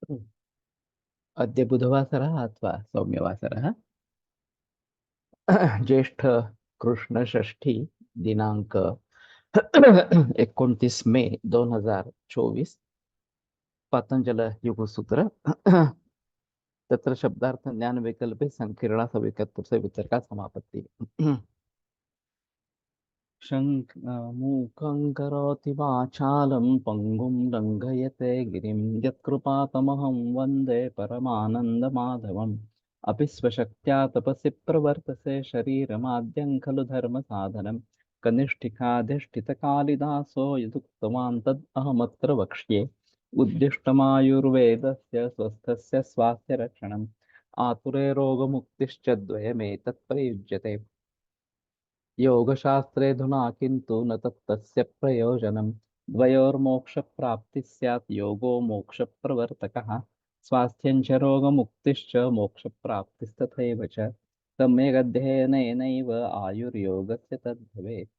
अद्य बुधवासरः अथवा सौम्यवासरः ज्येष्ठ कृष्ण षष्ठी दिनांक 29 मे 2024 पातंजल युगसूत्र तत्र शब्दार्थ ज्ञान विकल्पे संकीर्णा सविकल्प से वितर्का समापत्ति मूकं करोति वाचालं पङ्गुं लङ्घयते गिरिं यत्कृपातमहं वन्दे परमानन्दमाधवम् अपि स्वशक्त्या तपसि प्रवर्तसे शरीरमाद्यं खलु धर्मसाधनं कनिष्ठिकाधिष्ठितकालिदासो यदुक्तवान् तद् अहमत्र वक्ष्ये उद्दिष्टमायुर्वेदस्य स्वस्थस्य स्वास्थ्यरक्षणम् आतुरे रोगमुक्तिश्च द्वयमेतत् प्रयुज्यते योगशास्त्रेऽधुना किन्तु न तत्तस्य प्रयोजनं द्वयोर्मोक्षप्राप्तिः स्यात् योगो मोक्षप्रवर्तकः स्वास्थ्यं च रोगमुक्तिश्च मोक्षप्राप्तिस्तथैव च सम्यगध्ययनेनैव आयुर्योगस्य तद्भवेत्।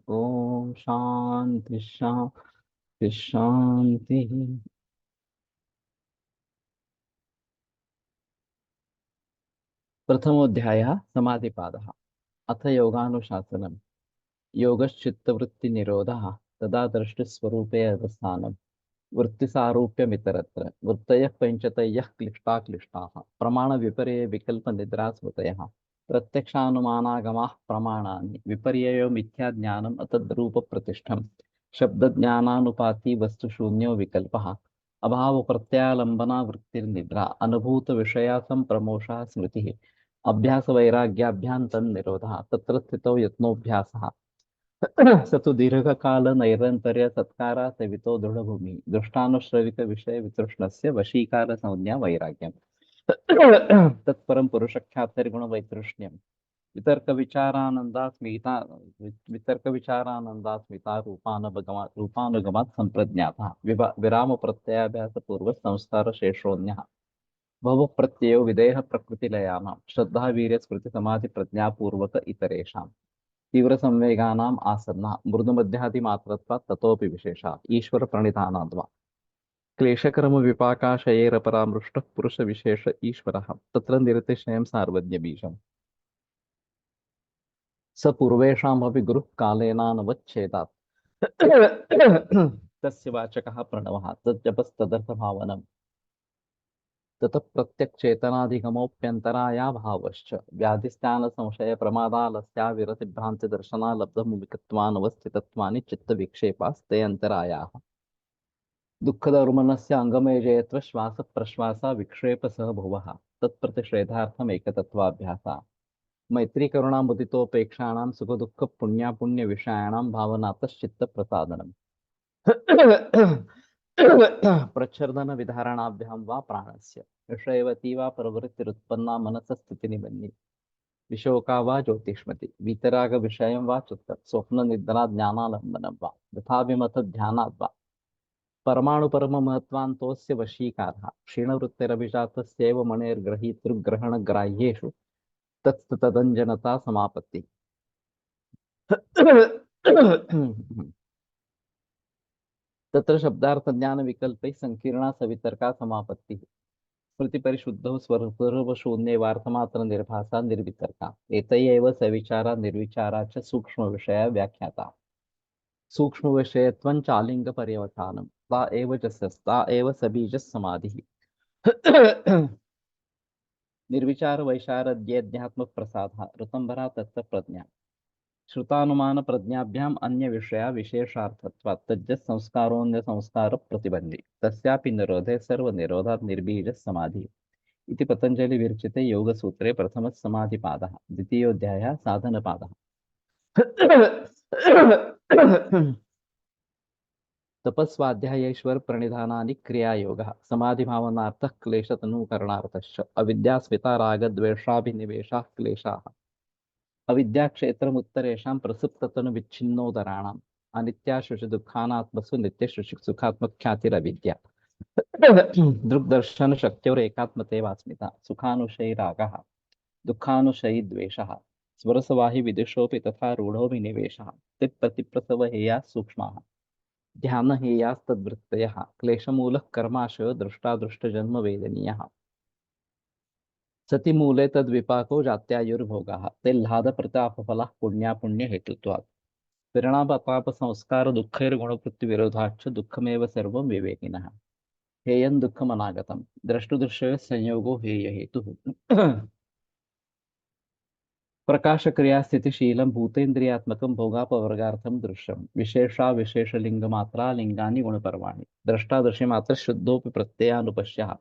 ओम शांति शांति शांति। प्रथमोऽध्यायः समाधिपादः। अथ योगानुशासनम्। योगश्चित्तवृत्तिनिरोधः तदा दृष्टिस्वरूपे अवस्थानम् वृत्तिसारूप्यमितरत्र वृत्तयः पञ्चतयः क्लिष्टाः प्रमाणविपर्यय विकल्पनिद्रास्मृतयः प्रत्यक्षानुमानागमाः प्रमाणानि विपर्ययो मिथ्याज्ञानम् अतद्रूपप्रतिष्ठम् शब्दज्ञानानुपाती वस्तुशून्यो विकल्पः अभावप्रत्यालम्बना वृत्तिर्निद्रा अनुभूतविषया सम्प्रमोषा स्मृतिः अभ्यासवैराग्याभ्यां तन्निरोधः तत्र स्थितौ यत्नोऽभ्यासः स तु दीर्घकाल नैरन्तर्य सत्कारा सेवितो दृढभूमि दृष्टानुश्रविक विषय वितृष्णस्य वशीकार संज्ञा वैराग्यम् तत्परं पुरुषख्यातिर्गुण वैतृष्ण्यम् वितर्क विचारानन्दास्मिता वितर्क विचारानन्दास्मिता रूपानुगमात् संप्रज्ञातः विराम प्रत्ययाभ्यास पूर्व संस्कार शेषोऽन्यः भव प्रत्ययो विदेह प्रकृतिलयानां श्रद्धा वीर्य स्मृति समाधि प्रज्ञापूर्वक इतरेषाम् तीव्र संवेगानाम् आसन्ना मृदुमध्यादिमात्रत्वात् ततोपि विशेषात् ईश्वर प्रणिधानाद्वा क्लेशकर्म विपाकाशयैरपरामृष्टः पुरुष विशेष ईश्वरः तत्र निरतिशयं सार्वज्ञबीजम् स पूर्वेषामपि गुरुः कालेनानवच्छेदात् तस्य वाचकः प्रणवः तज्जपस्तदर्थभावनम् ततः प्रत्यक्चेतनाधिगमोऽप्यन्तरायाभावश्च व्याधिस्थान संशय प्रमादालस्या विरति भ्रांति दर्शना लब्धमुविकत्वानवस्थितत्वानि चित्तविक्षेपास्ते अंतरायाः दुःखदौर्मनस्य अंगमेजयत्व श्वास प्रश्वासा विक्षेप सह भुवः तत्प्रतिषेधार्थम एकतत्वाभ्यासा मैत्री करुणा मुदितोपेक्षाणां सुख दुःख पुण्य विषयाणां भावनातश्चित्त प्रसादनम् प्रच्छर्दन विधारणाभ्यां वा प्राणस्य विषयवती वा प्रवृत्तिरुत्पन्ना मनसस्थितिनिबन्धि विशोका वा ज्योतिष्मति वीतराग विषयं वा चित्त स्वप्न निद्रा ज्ञानालंबनं वा तथा विमत ध्यानात् वा परमाणु परम महत्वान्तोस्य वशीकारः क्षीणवृत्तिरभिजातस्यैव मणेर्ग्रहीतृग्रहण ग्राह्येषु तत्तदञ्जनता समापत्ति तत्र शब्दार्थ ज्ञान विकल्पैः संकीर्णा सवितर्का समापत्तिः स्मृतिपरिशुद्धौ सर्वशून्यवार्थमात्र निर्भासा निर्वितर्का एतयैव सविचारा निर्विचारा च सूक्ष्मविषया व्याख्याता सूक्ष्मविषयत्वं चालिङ्गपर्यवसानं ता एव च सस्ता एव सबीजस्समाधिः निर्विचार वैशारद्येध्यात्म प्रसाद ऋतंभरा तत्व प्रज्ञा श्रुतानुमान प्रज्ञाभ्याम अन्य विषया विशेषार्थत्वात् तज्ज संस्कारोन्य संस्कार प्रतिबंधी तस्यापि निरोधे सर्व निरोधात् निर्बीज समाधि इति पतंजलि विरचिते योग सूत्रे प्रथम समाधिपादः द्वितीयोऽध्यायः साधनपादः तपस्वाध्यायेश्वर प्रणिधानानि क्रियायोगः समाधिभावनार्थः क्लेशतनुकरणार्थश्च अविद्यास्मिता रागद्वेषाभिनिवेशाः क्लेशाः अविद्याक्षेत्रमुत्तरेषां प्रसुप्ततनुविच्छिन्नोदराणाम् अनित्याशुच दुःखानात्मसु नित्यशुचि सुखात्मख्यातिरविद्या दृग्दर्शनशक्त्योरेकात्मतेवास्मिता सुखानुशयी रागः दुःखानुशयी द्वेषः स्वरसवाहि विदुषोऽपि तथा रूढोऽभिनिवेशः तिप्रतिप्रसव हेयाः सूक्ष्माः ध्यानहेयास्तद्वृत्तयः क्लेशमूलः कर्माशयो दृष्टादृष्टजन्म वेदनीयः सति मूले तद्विपाको जात्यायुर्भोगाः तेल्लाद प्रतापफलः पुण्यापुण्यहेतुत्वात् परिणामपाप संस्कार दुःखैर्गुणवृत्तिविरोधाच्च दुःखमेव सर्वं विवेकिनः हेयं दुःखमनागतं द्रष्टुदृश्य संयोगो हेय हेतुः प्रकाशक्रिया स्थितिशीलं भूतेन्द्रियात्मकं भोगापवर्गार्थं दृश्यं विशेषा विशेषलिङ्गमात्रा लिङ्गानि गुणपर्वाणि द्रष्टादृश्यमात्र शुद्धोऽपि प्रत्ययानुपश्यः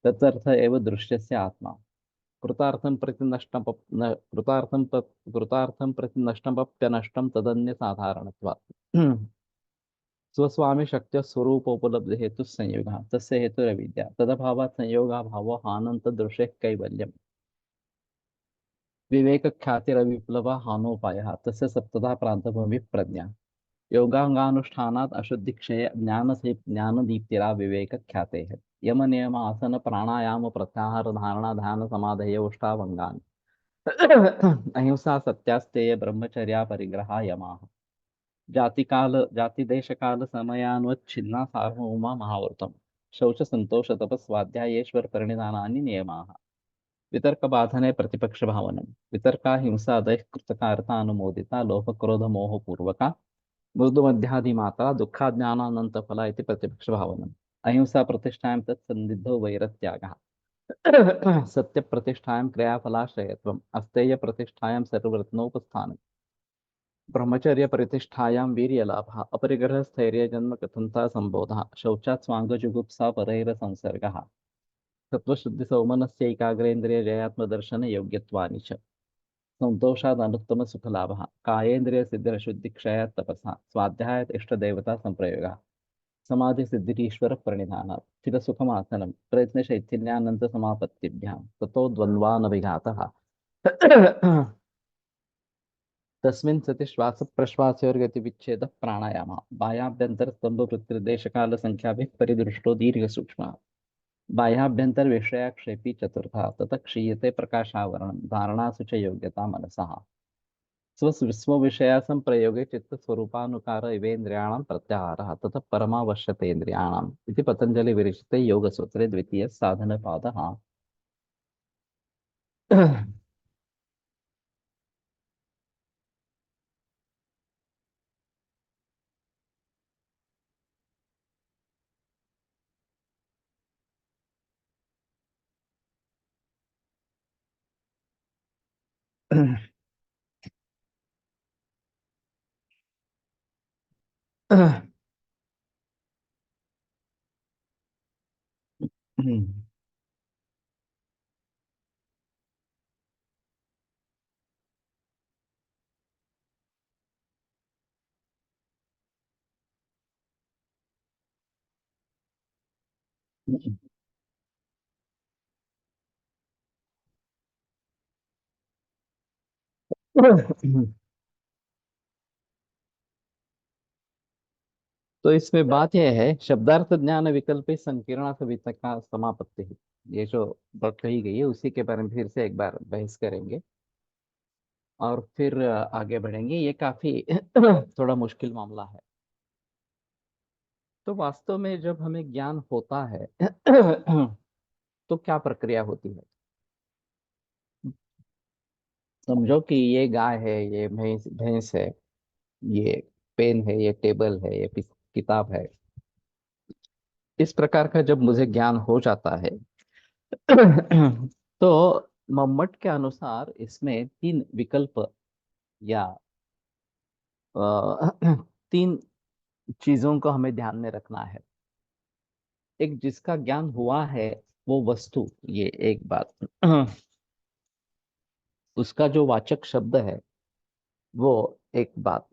तदर्थ एव दृश्यस्य आत्मा कृतार्थं प्रति नष्टं कृतार्थं प्रति नष्टमप्यनष्टं तदन्य साधारणत्वात् स्वस्वामी शक्त्या स्वरूपोपलब्धि हेतु संयोगः तस्य हेतुरविद्या तदभावात् संयोगाभावः आनन्तदृशे कैवल्यम् विवेकख्यातिरविप्लवः हानोपायः तस्य सप्तधा प्रान्तभूमिः प्रज्ञा योगांगानुष्ठानात् अशुद्धिक्षये ज्ञानदीप्तिरा विवेकख्यातेः यम नियम आसन प्राणायाम प्रत्याहार धारणा ध्यान समाधेय उष्टावंगान् अहिंसा सत्यास्तेय ब्रह्मचर्या परिग्रहा यमाः जाति देश काल समयान्वच्छिन्ना सार्वभौमा महावर्तम शौच संतोष तपस्वाध्यायेश्वर परिणिधानानि नियमाः वितर्क बाधने प्रतिपक्ष भावनम वितर्का हिंसादय कृतकारता अनुमोदिता लोभ क्रोध मोह पूर्वका मृदु मध्याधिमाता दुःखाज्ञानानंत फला इति प्रतिपक्ष भावनम अहिंसा प्रतिष्ठायां तत्सन्निधो वैरत्यागः सत्य प्रतिष्ठायां क्रियाफलाश्रयत्वम् अस्तेय प्रतिष्ठायां सर्वरत्नोपस्थानम् ब्रह्मचर्य प्रतिष्ठायां वीर्यलाभः अपरिग्रह स्थैर्य जन्म कथनता संबोधः शौचात् स्वाङ्गजुगुप्सा परैर संसर्गः सत्वशुद्धि सौमनस्यैकाग्रेन्द्रिय जयात्मदर्शन योग्यत्वानि च संतोषाद अनुत्तम सुखलाभः कायेन्द्रिय सिद्धिरशुद्धि क्षयात् तपसा स्वाध्यायात् इष्टदेवता संप्रयोगः समाधि सिद्धिरीश्वर प्रणिधानात् स्थिरसुखमासनं प्रयत्नशैथिल्यानंत समापत्तिभ्यां ततो द्वन्द्वानभिघातः तस्मिन् सति श्वास प्रश्वासयोर्गतिविच्छेदः प्राणायामः बाह्याभ्यन्तर स्तंभवृत्तिर्देशकाल संख्याभिः परिदृष्टो दीर्घ सूक्ष्मः बाह्याभ्यंतर विषयाक्षेपी चतुर्था ततः क्षीयते प्रकाशावरणं धारणासु च योग्यता मनसः स्वविषया संप्रयोगे चित्तस्वरूपानुकार इवेन्द्रियाणां प्रत्याहारः ततः परमावश्यतेन्द्रियाणाम् इति पतंजलि विरचिते योगसूत्रे द्वितीयः साधनपादः तो इसमें बात यह है शब्दार्थ ज्ञान विकल्प संकीर्ण सविता का समापत्ति है। ये जो बात कही गई है उसी के बारे में फिर से एक बार बहस करेंगे और फिर आगे बढ़ेंगे। ये काफी थोड़ा मुश्किल मामला है। तो वास्तव में जब हमें ज्ञान होता है तो क्या प्रक्रिया होती है? समझो कि ये गाय है, ये भैंस भैंस है, ये पेन है, ये टेबल है, ये किताब है। इस प्रकार का जब मुझे ज्ञान हो जाता है तो मम्मट के अनुसार इसमें तीन विकल्प या अ, तीन चीजों को हमें ध्यान में रखना है। एक, जिसका ज्ञान हुआ है वो वस्तु, ये एक बात। उसका जो वाचक शब्द है वो एक बात।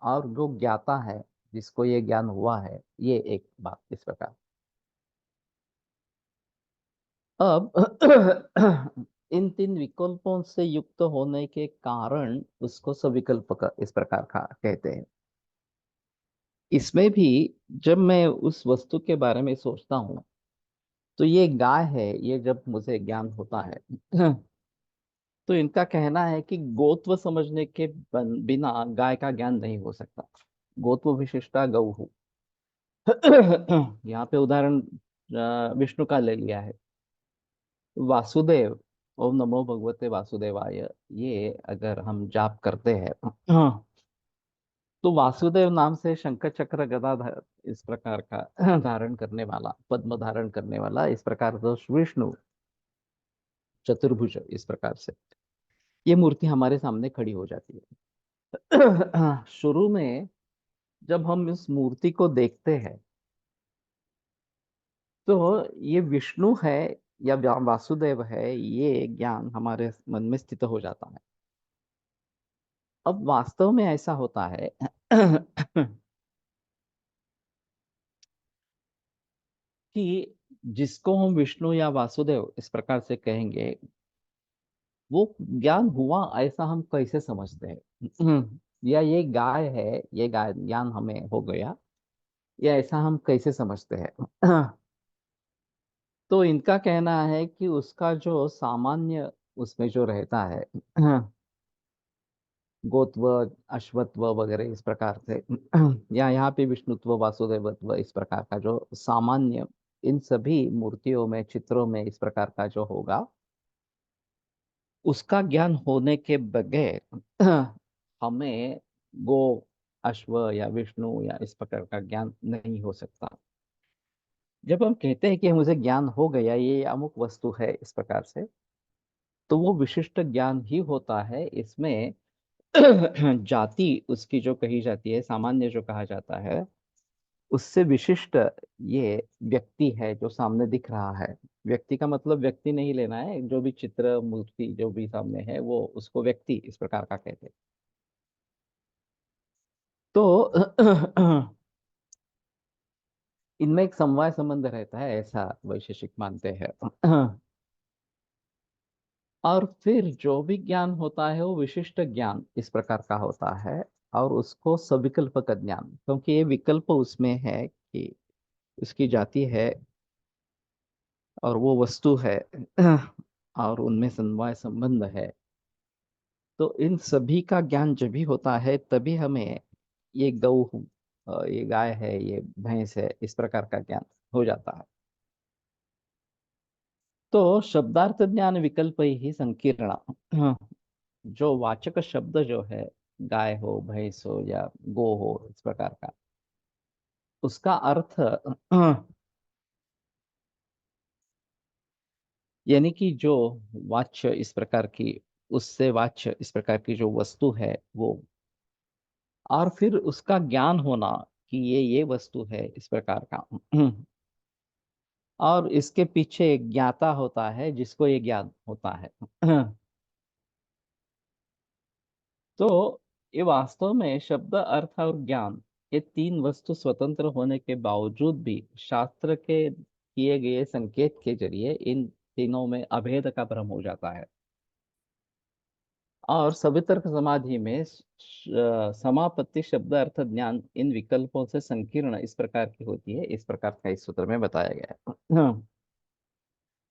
और जो ज्ञाता है, जिसको ये ज्ञान हुआ है, ये एक बात। इस प्रकार अब इन तीन विकल्पों से युक्त होने के कारण उसको सविकल्प का इस प्रकार का कहते हैं। इसमें भी जब मैं उस वस्तु के बारे में सोचता हूँ, तो ये गाय है, ये जब मुझे ज्ञान होता है तो इनका कहना है कि गोत्व समझने के बिना गाय का ज्ञान नहीं हो सकता। गोत्व विशिष्टा गौ। यहाँ पे उदाहरण विष्णु का ले लिया है। वासुदेव, ओम नमो भगवते वासुदेवाय, ये अगर हम जाप करते हैं तो वासुदेव नाम से शंख चक्र गदा इस प्रकार का धारण करने वाला, पद्म धारण करने वाला, इस प्रकार तो विष्णु चतुर्भुज, इस प्रकार से ये मूर्ति हमारे सामने खड़ी हो जाती है। शुरू में जब हम इस मूर्ति को देखते हैं तो ये विष्णु है या वासुदेव है, ये ज्ञान हमारे मन में स्थित हो जाता है। अब वास्तव में ऐसा होता है कि जिसको हम विष्णु या वासुदेव इस प्रकार से कहेंगे, वो ज्ञान हुआ ऐसा हम कैसे समझते हैं? या ये गाय है, ये गाय ज्ञान हमें हो गया, या ऐसा हम कैसे समझते हैं? तो इनका कहना है कि उसका जो सामान्य उसमें जो रहता है गोत्व, अश्वत्व वगैरह इस प्रकार से, या यहाँ पे विष्णुत्व वासुदेवत्व इस प्रकार का जो सामान्य इन सभी मूर्तियों में, चित्रों में इस प्रकार का जो होगा, उसका ज्ञान होने के बगैर हमें गो, अश्व या विष्णु या इस प्रकार का ज्ञान नहीं हो सकता। जब हम कहते हैं कि मुझे ज्ञान हो गया, ये अमुक वस्तु है इस प्रकार से, तो वो विशिष्ट ज्ञान ही होता है। इसमें जाति उसकी जो कही जाती है, सामान्य जो कहा जाता है, उससे विशिष्ट ये व्यक्ति है जो सामने दिख रहा है। व्यक्ति का मतलब व्यक्ति नहीं लेना है, जो भी चित्र मूर्ति जो भी सामने है वो उसको व्यक्ति इस प्रकार का कहते हैं। तो इनमें एक समवाय संबंध रहता है, ऐसा वैशेषिक मानते हैं। और फिर जो भी ज्ञान होता है वो विशिष्ट ज्ञान इस प्रकार का होता है, और उसको सविकल्प का ज्ञान, क्योंकि ये विकल्प उसमें है कि उसकी जाति है और वो वस्तु है और उनमें समवाय संबंध है। तो इन सभी का ज्ञान जब भी होता है तभी हमें ये गौ, ये गाय है, ये भैंस है, इस प्रकार का ज्ञान हो जाता है। तो शब्दार्थ ज्ञान विकल्प ही संकीर्ण, जो वाचक शब्द जो है, गाय हो, भैंस हो या गो हो, इस प्रकार का उसका अर्थ यानी कि जो वाच्य इस प्रकार की, उससे वाच्य इस प्रकार की जो वस्तु है वो, और फिर उसका ज्ञान होना कि ये वस्तु है इस प्रकार का। और इसके पीछे एक ज्ञाता होता है जिसको ये ज्ञान होता है। तो ये वास्तव में शब्द, अर्थ और ज्ञान, ये तीन वस्तु स्वतंत्र होने के बावजूद भी शास्त्र के किए गए संकेत के जरिए इन तीनों में अभेद का भ्रम हो जाता है। और सवितर्क समाधि में समापत्ति शब्द अर्थ ज्ञान इन विकल्पों से संकीर्ण इस प्रकार की होती है, इस प्रकार का इस सूत्र में बताया गया है।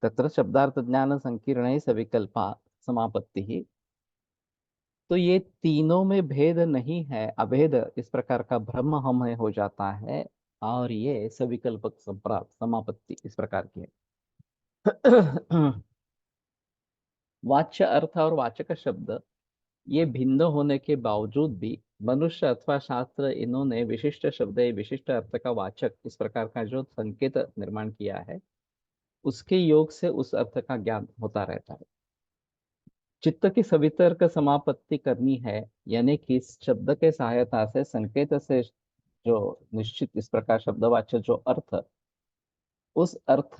तत्र शब्दार्थ ज्ञान संकीर्ण सविकल्पा समापत्ति। तो ये तीनों में भेद नहीं है, अभेद इस प्रकार का भ्रम हमें हो जाता है, और ये सविकल्पक समापत्ति इस प्रकार की है। वाच्य अर्थ और वाचक शब्द ये भिन्न होने के बावजूद भी मनुष्य अथवा शास्त्र इन्होंने विशिष्ट शब्द या विशिष्ट अर्थ का वाचक इस प्रकार का जो संकेत निर्माण किया है, उसके योग से उस अर्थ का ज्ञान होता रहता है। चित्त की सवितर्क समापत्ति करनी है, यानी कि इस शब्द के सहायता से संकेत से जो निश्चित इस प्रकार शब्दवाच्य जो अर्थ, उस अर्थ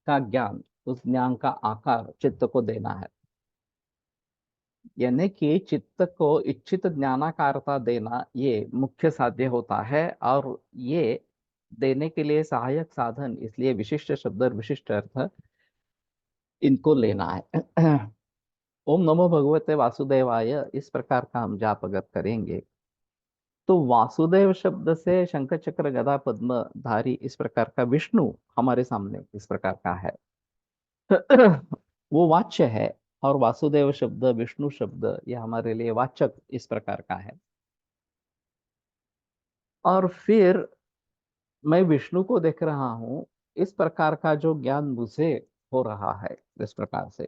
का ज्ञान, उस ज्ञान का आकार चित्त को देना है। यानी कि चित्त को इच्छित ज्ञानाकारता देना ये मुख्य साध्य होता है, और ये देने के लिए सहायक साधन इसलिए विशिष्ट शब्द और विशिष्ट अर्थ इनको लेना है। ओम नमो भगवते वासुदेवाय इस प्रकार का हम जाप अगर करेंगे, तो वासुदेव शब्द से शंख चक्र गदा पद्म धारी इस प्रकार का विष्णु हमारे सामने इस प्रकार का है। वो वाच्य है, और वासुदेव शब्द विष्णु शब्द ये हमारे लिए वाचक इस प्रकार का है। और फिर मैं विष्णु को देख रहा हूं, इस प्रकार का जो ज्ञान मुझे हो रहा है इस प्रकार से,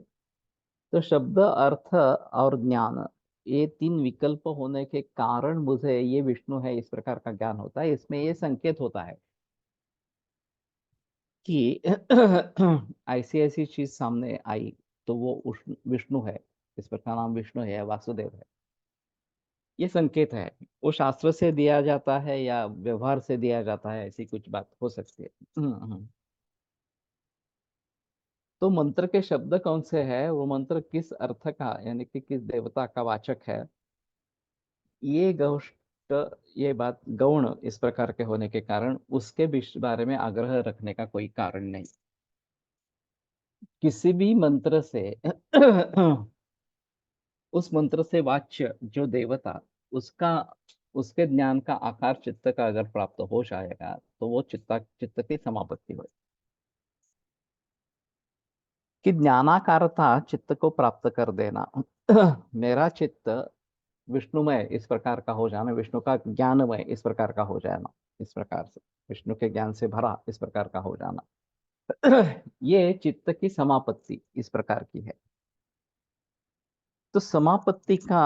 तो शब्द अर्थ और ज्ञान ये तीन विकल्प होने के कारण मुझे ये विष्णु है इस प्रकार का ज्ञान होता है। इसमें ये संकेत होता है कि ऐसी ऐसी चीज सामने आई, तो वो विष्णु है, इस प्रकार नाम विष्णु है या वासुदेव है। ये संकेत है, वो शास्त्र से दिया जाता है या व्यवहार से दिया जाता है, ऐसी कुछ बात हो सकती है। तो मंत्र के शब्द कौन से है, वो मंत्र किस अर्थ का यानी कि किस देवता का वाचक है, ये गोष्ट, ये बात गौण इस प्रकार के होने के कारण उसके बारे में आग्रह रखने का कोई कारण नहीं। किसी भी मंत्र से उस मंत्र से वाच्य जो देवता, उसका उसके ज्ञान का आकार चित्त का अगर प्राप्त हो जाएगा, तो वो चित्त की समापत्ति हो, कि ज्ञानाकारता चित्त को प्राप्त कर देना। मेरा चित्त विष्णुमय इस प्रकार का हो जाना, विष्णु का ज्ञानमय इस प्रकार का हो जाना, इस प्रकार से विष्णु के ज्ञान से भरा इस प्रकार का हो जाना। ये चित्त की समापत्ति इस प्रकार की है। तो समापत्ति का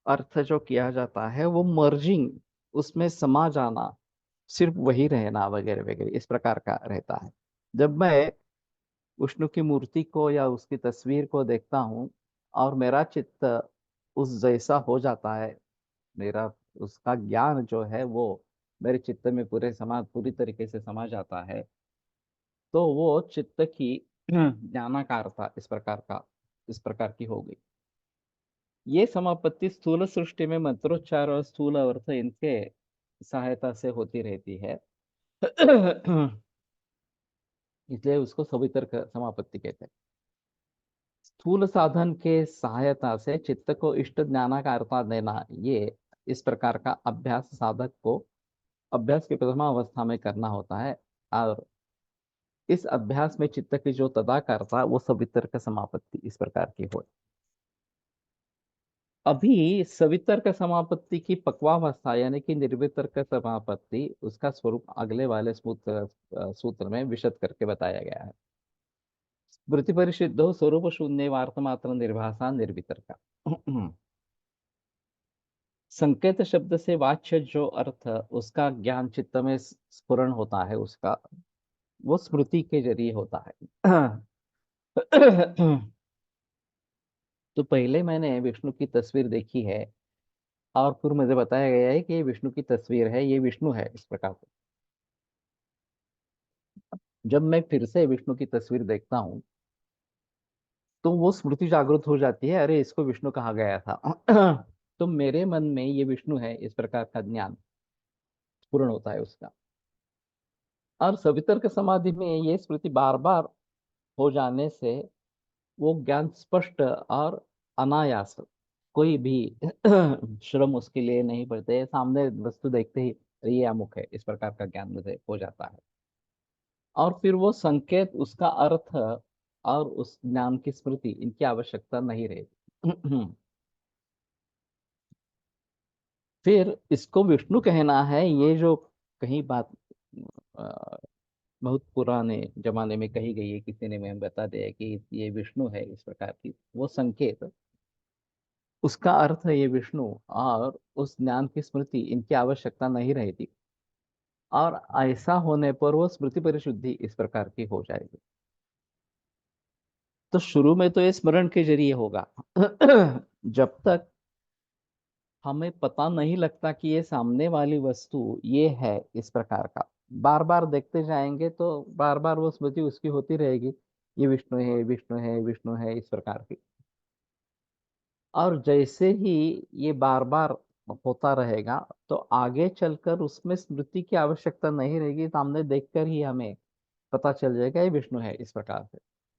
अर्थ जो किया जाता है वो मर्जिंग, उसमें समा जाना, सिर्फ वही रहना वगैरह वगैरह इस प्रकार का रहता है। जब मैं विष्णु की मूर्ति को या उसकी तस्वीर को देखता हूँ और मेरा चित्त उस जैसा हो जाता है, मेरा उसका ज्ञान जो है वो मेरे चित्त में पूरी तरीके से समा जाता है, तो वो चित्त की ज्ञानाकारता इस प्रकार की हो गई। ये समापत्ति स्थूल सृष्टि में मंत्रोच्चार और स्थूल अर्थ इनके सहायता से होती रहती है। इसलिए उसको सवितर्क समापत्ति कहते हैं। स्थूल साधन के सहायता से चित्त को इष्ट ज्ञानाकारता देना, ये इस प्रकार का अभ्यास साधक को अभ्यास की प्रथमा अवस्था में करना होता है, और इस अभ्यास में चित्त की जो तदाकारता वो सवितर्क समापत्ति इस प्रकार की हो। अभी सवितर्क समापत्ति की पक्वावस्था यानी कि निर्वितर्क समापत्ति, उसका स्वरूप अगले वाले सूत्र में विशद करके बताया गया है। वृत्ति परिशुद्धो स्वरूप शून्य वार्तमात्र निर्भाषा निर्वितर्का। संकेत शब्द से वाच्य जो अर्थ उसका ज्ञान चित्त में स्फुरण होता है, उसका वो स्मृति के जरिए होता है। तो पहले मैंने विष्णु की तस्वीर देखी है, और फिर मुझे बताया गया है कि ये विष्णु की तस्वीर है, ये विष्णु है इस प्रकार से। जब मैं फिर से विष्णु की तस्वीर देखता हूँ, तो वो स्मृति जागृत हो जाती है, अरे इसको विष्णु कहा गया था। तो मेरे मन में ये विष्णु है इस प्रकार का ज्ञान पूर्ण होता है उसका। और सवितर्क समाधि में ये स्मृति बार बार हो जाने से वो ज्ञान स्पष्ट और अनायास, कोई भी श्रम उसके लिए नहीं पड़ते, सामने वस्तु देखते ही अरे ये अमुक है इस प्रकार का ज्ञान मुझे हो जाता है। और फिर वो संकेत, उसका अर्थ और उस ज्ञान की स्मृति, इनकी आवश्यकता नहीं रहेगी। फिर इसको विष्णु कहना है, ये जो कहीं बात बहुत पुराने जमाने में कही गई है, किसी ने मैं बता दिया कि ये विष्णु है, इस प्रकार की वो संकेत, उसका अर्थ है ये विष्णु, और उस ज्ञान की स्मृति इनकी आवश्यकता नहीं रहती, और ऐसा होने पर वो स्मृति परिशुद्धि इस प्रकार की हो जाएगी। तो शुरू में तो ये स्मरण के जरिए होगा। जब तक हमें पता नहीं लगता कि ये सामने वाली वस्तु ये है इस प्रकार का, बार बार देखते जाएंगे तो बार बार वो स्मृति उसकी होती रहेगी, ये विष्णु है, विष्णु है, विष्णु है, इस प्रकार की। और जैसे ही ये बार बार होता रहेगा, तो आगे चलकर उसमें स्मृति की आवश्यकता नहीं रहेगी, सामने देखकर ही हमें पता चल जाएगा ये विष्णु है, इस प्रकार से।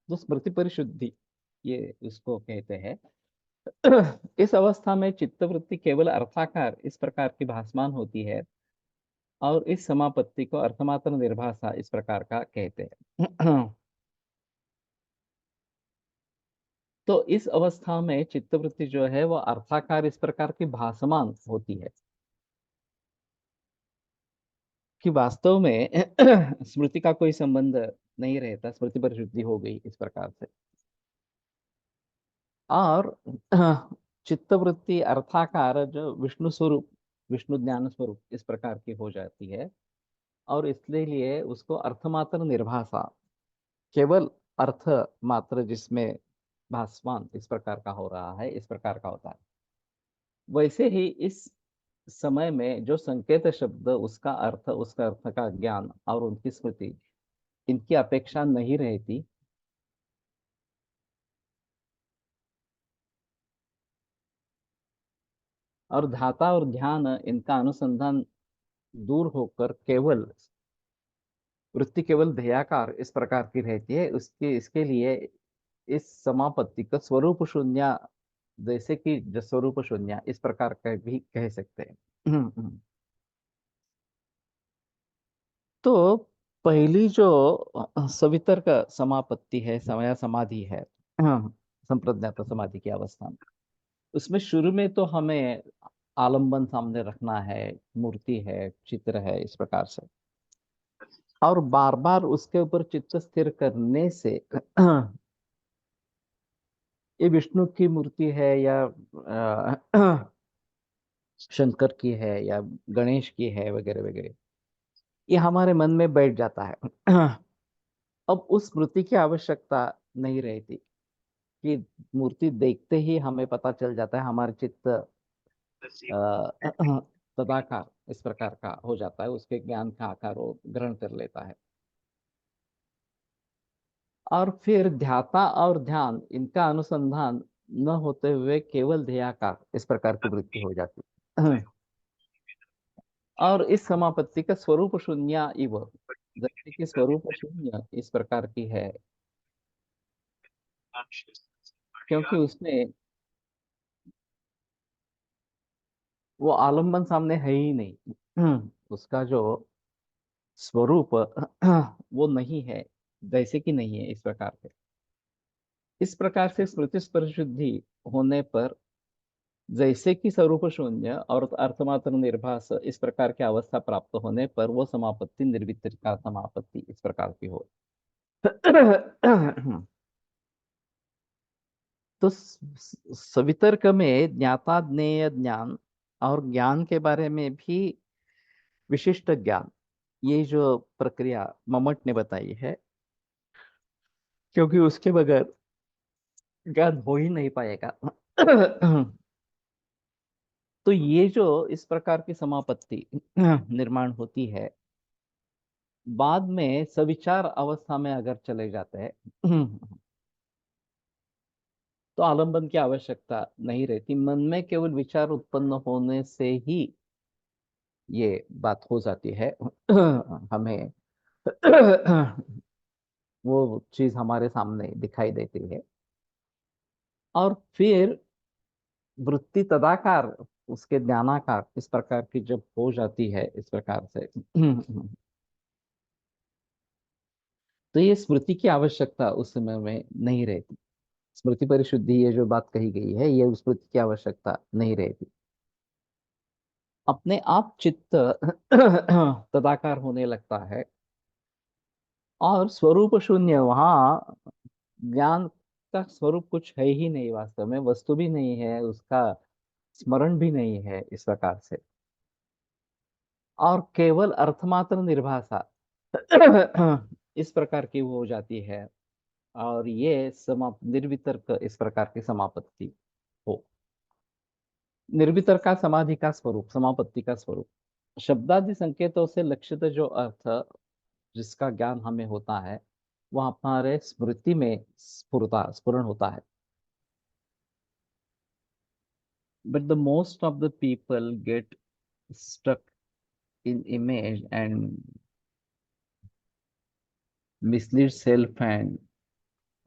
तो स्मृति परिशुद्धि ये उसको कहते हैं। इस अवस्था में चित्तवृत्ति केवल अर्थाकार इस प्रकार की भासमान होती है, और इस समापत्ति को अर्थमात्र निर्भाषा इस प्रकार का कहते हैं। तो इस अवस्था में चित्तवृत्ति जो है वो अर्थाकार इस प्रकार की भासमान होती है, कि वास्तव में स्मृति का कोई संबंध नहीं रहता, स्मृति परिशुद्धि हो गई इस प्रकार से। और चित्तवृत्ति अर्थाकार जो विष्णु स्वरूप, विष्णु ज्ञान स्वरूप इस प्रकार की हो जाती है, और इसलिए उसको अर्थमात्र निर्भाषा, केवल अर्थ मात्र जिसमें भासमान इस प्रकार का हो रहा है, इस प्रकार का होता है। वैसे ही इस समय में जो संकेत शब्द, उसका अर्थ का ज्ञान और उनकी स्मृति, इनकी अपेक्षा नहीं रहती, और धाता और ध्यान इनका अनुसंधान दूर होकर केवल वृत्ति केवल ध्येयाकार इस प्रकार की रहती है। उसके इसके लिए इस समापत्ति का स्वरूप शून्य, जैसे कि स्वरूप शून्य इस प्रकार का भी कह सकते हैं। तो पहली जो सवितर्क समापत्ति है, समय समाधि है, संप्रज्ञात समाधि की अवस्था में, उसमें शुरू में तो हमें आलंबन सामने रखना है, मूर्ति है, चित्र है, इस प्रकार से, और बार बार उसके ऊपर चित्त स्थिर करने से ये विष्णु की मूर्ति है, या शंकर की है, या गणेश की है, वगैरह वगैरह, ये हमारे मन में बैठ जाता है। अब उस स्मृति की आवश्यकता नहीं रहती, कि मूर्ति देखते ही हमें पता चल जाता है, हमारे चित्त तदाकार इस प्रकार का हो जाता है, उसके ज्ञान का आकार वो ग्रहण कर लेता है। और फिर ध्याता और ध्यान इनका अनुसंधान न होते हुए केवल ध्येयाकार इस प्रकार की वृत्ति हो जाती है। और इस समापत्ति का स्वरूप शून्य इव, जैसे कि स्वरूप शून्य इस प्रकार की है, क्योंकि उसमें वो आलम्बन सामने है ही नहीं। उसका जो स्वरूप वो नहीं है, जैसे कि नहीं है, इस प्रकार के। इस प्रकार से स्मृति स्पर्शुद्धि होने पर जैसे कि स्वरूप शून्य और अर्थमात्र निर्भास इस प्रकार की अवस्था प्राप्त होने पर वो समापत्ति निर्वितरिका समापत्ति इस प्रकार की हो। तो सवितर्क में ज्ञाता ज्ञेय ज्ञान और ज्ञान के बारे में भी विशिष्ट ज्ञान, ये जो प्रक्रिया ममट ने बताई है, क्योंकि उसके बगैर ज्ञान हो ही नहीं पाएगा। तो ये जो इस प्रकार की समापत्ति निर्माण होती है, बाद में सविचार अवस्था में अगर चले जाते हैं, तो आलंबन की आवश्यकता नहीं रहती, मन में केवल विचार उत्पन्न होने से ही ये बात हो जाती है। हमें वो चीज हमारे सामने दिखाई देती है, और फिर वृत्ति तदाकार उसके ज्ञानाकार इस प्रकार की जब हो जाती है इस प्रकार से, तो ये स्मृति की आवश्यकता उस समय में नहीं रहती। स्मृति परिशुद्धि ये जो बात कही गई है, ये उस स्मृति की आवश्यकता नहीं रहती, अपने आप चित्त तदाकार होने लगता है, और स्वरूप शून्य, वहाँ ज्ञान का स्वरूप कुछ है ही नहीं, वास्तव में वस्तु भी नहीं है, उसका स्मरण भी नहीं है इस प्रकार से, और केवल अर्थमात्र निर्भाषा इस प्रकार की वो हो जाती है। और ये निर्वितर्क इस प्रकार की समापत्ति हो। निर्वितर्क का समाधि का स्वरूप, समापत्ति का स्वरूप, शब्दादि संकेतों से लक्षित जो अर्थ जिसका ज्ञान हमें होता है, वह हमारे स्मृति में स्फुरण होता है। But the most of the people get stuck in image and mislead self and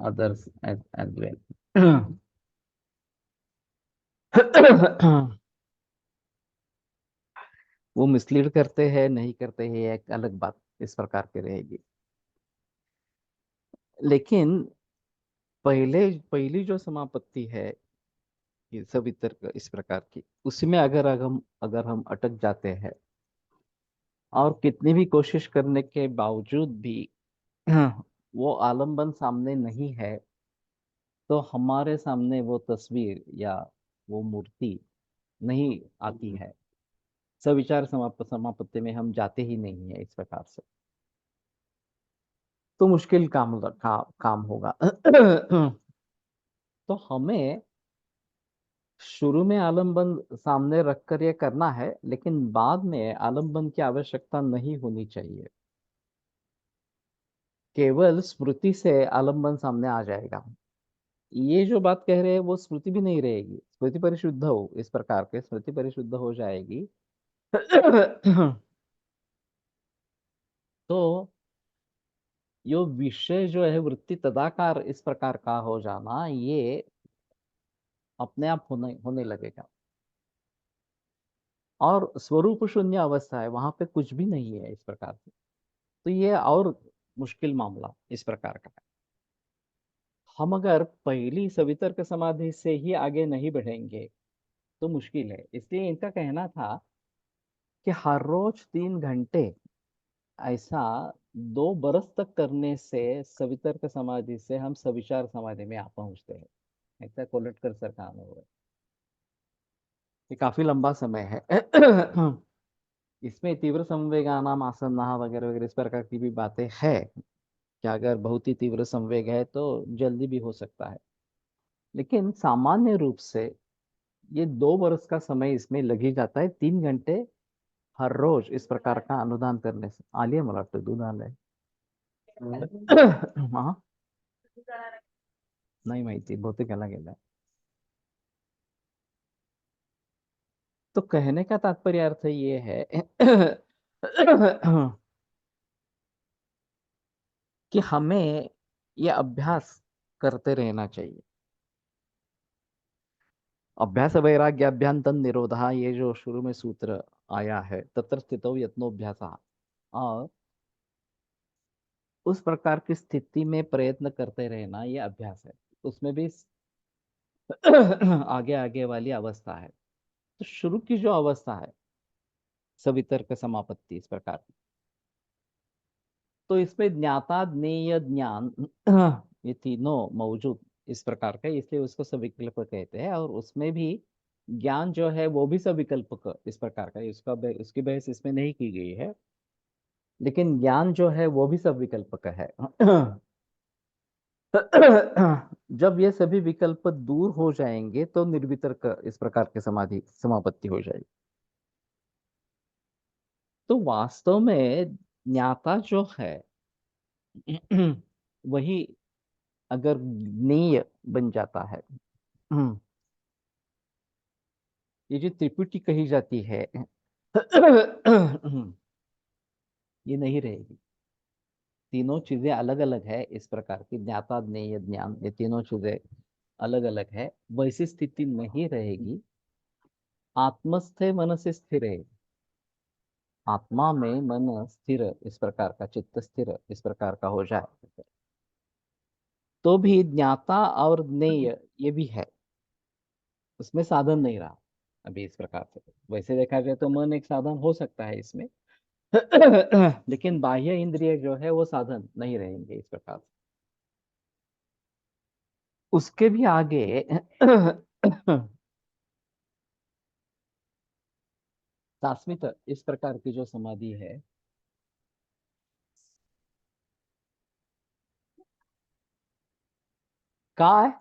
others as well. वो मिसलीड करते हैं नहीं करते हैं, एक अलग बात इस प्रकार की रहेगी। लेकिन पहली जो समापत्ति है, ये सब इतर इस प्रकार की, उसमें अगर हम अटक जाते हैं और कितनी भी कोशिश करने के बावजूद भी वो आलम्बन सामने नहीं है, तो हमारे सामने वो तस्वीर या वो मूर्ति नहीं आती है। सविचार समापत्ति में हम जाते ही नहीं है इस प्रकार से, तो मुश्किल काम होगा। तो हमें शुरू में आलम्बन सामने रखकर ये करना है, लेकिन बाद में आलम्बन की आवश्यकता नहीं होनी चाहिए। केवल स्मृति से आलम्बन सामने आ जाएगा। ये जो बात कह रहे हैं वो स्मृति भी नहीं रहेगी, स्मृति परिशुद्ध हो इस प्रकार के, स्मृति परिशुद्ध हो जाएगी। तो यो विषय जो है वृत्ति तदाकार इस प्रकार का हो जाना, ये अपने आप होने होने लगेगा। और स्वरूप शून्य अवस्था है, वहां पे कुछ भी नहीं है इस प्रकार से। तो ये और मुश्किल मामला इस प्रकार का है। हम अगर पहली सवितर्क समाधि से ही आगे नहीं बढ़ेंगे तो मुश्किल है। इसलिए इनका कहना था कि हर रोज 3 घंटे ऐसा 2 बरस तक करने से सवितर्क समाधि से हम सविचार समाधि में आ पहुंचते हैं। ऐसा कोलटकर सर का अनुभव है। ये काफी लंबा समय है। इसमें तीव्र संवेगानाम आसन्ना वगैरह वगैरह इस प्रकार की भी बातें है कि अगर बहुत ही तीव्र संवेग है तो जल्दी भी हो सकता है। लेकिन सामान्य रूप से ये 2 बरस का समय इसमें लग ही जाता है, 3 घंटे हर रोज इस प्रकार का अनुदान करने से। आलिया मला वाटतं दूध आलंय। हा, नाही माहिती, बहुतेक याला गेलाय। तो कहने का तात्पर्य अर्थ ये है कि हमें ये अभ्यास करते रहना चाहिए। अभ्यास वैराग्याभ्यान्तन निरोधा, ये जो शुरू में सूत्र आया है, तत्र स्थितौ यत्नोभ्यास, और उस प्रकार की स्थिति में प्रयत्न करते रहना, ये अभ्यास है। उसमें भी आगे आगे वाली अवस्था है। तो शुरू की जो अवस्था है सवितर्क समापत्ति इस प्रकार की, तो इसमें ज्ञाता ज्ञेय ज्ञान ये तीनों मौजूद इस प्रकार का, इसलिए उसको सविकल्प कहते हैं। और उसमें भी ज्ञान जो है वो भी सविकल्पक इस प्रकार का है। उसकी बहस इसमें नहीं की गई है, लेकिन ज्ञान जो है वो भी सविकल्पक है। जब ये सभी विकल्प दूर हो जाएंगे तो निर्वितर्क इस प्रकार के समाधि समापत्ति हो जाएगी। तो वास्तव में ज्ञाता जो है वही अगर ज्ञेय बन जाता है, ये जो त्रिपुटी कही जाती है ये नहीं रहेगी। तीनों चीजें अलग अलग है इस प्रकार की, ज्ञाता ज्ञेय ज्ञान, ये तीनों चीजें अलग अलग है। वैसी स्थिति नहीं रहेगी। आत्मस्थे मन से स्थिर है, आत्मा में मन स्थिर इस प्रकार का, चित्त स्थिर इस प्रकार का हो जाए, तो भी ज्ञाता और ज्ञेय ये भी है, उसमें साधन नहीं रहा अभी इस प्रकार से। वैसे देखा जाए तो मन एक साधन हो सकता है इसमें, लेकिन बाह्य इंद्रिय जो है वो साधन नहीं रहेंगे इस प्रकार से। उसके भी आगे शाश्वत इस प्रकार की जो समाधि है, का है।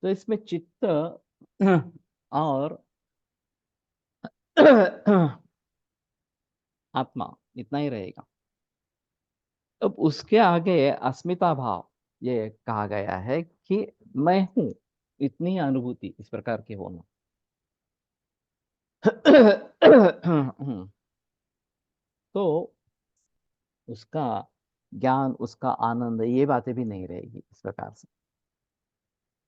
तो इसमें चित्त और आत्मा इतना ही रहेगा। अब उसके आगे अस्मिता भाव ये कहा गया है कि मैं हूं, इतनी अनुभूति इस प्रकार की होना। तो उसका ज्ञान, उसका आनंद, ये बातें भी नहीं रहेगी इस प्रकार से।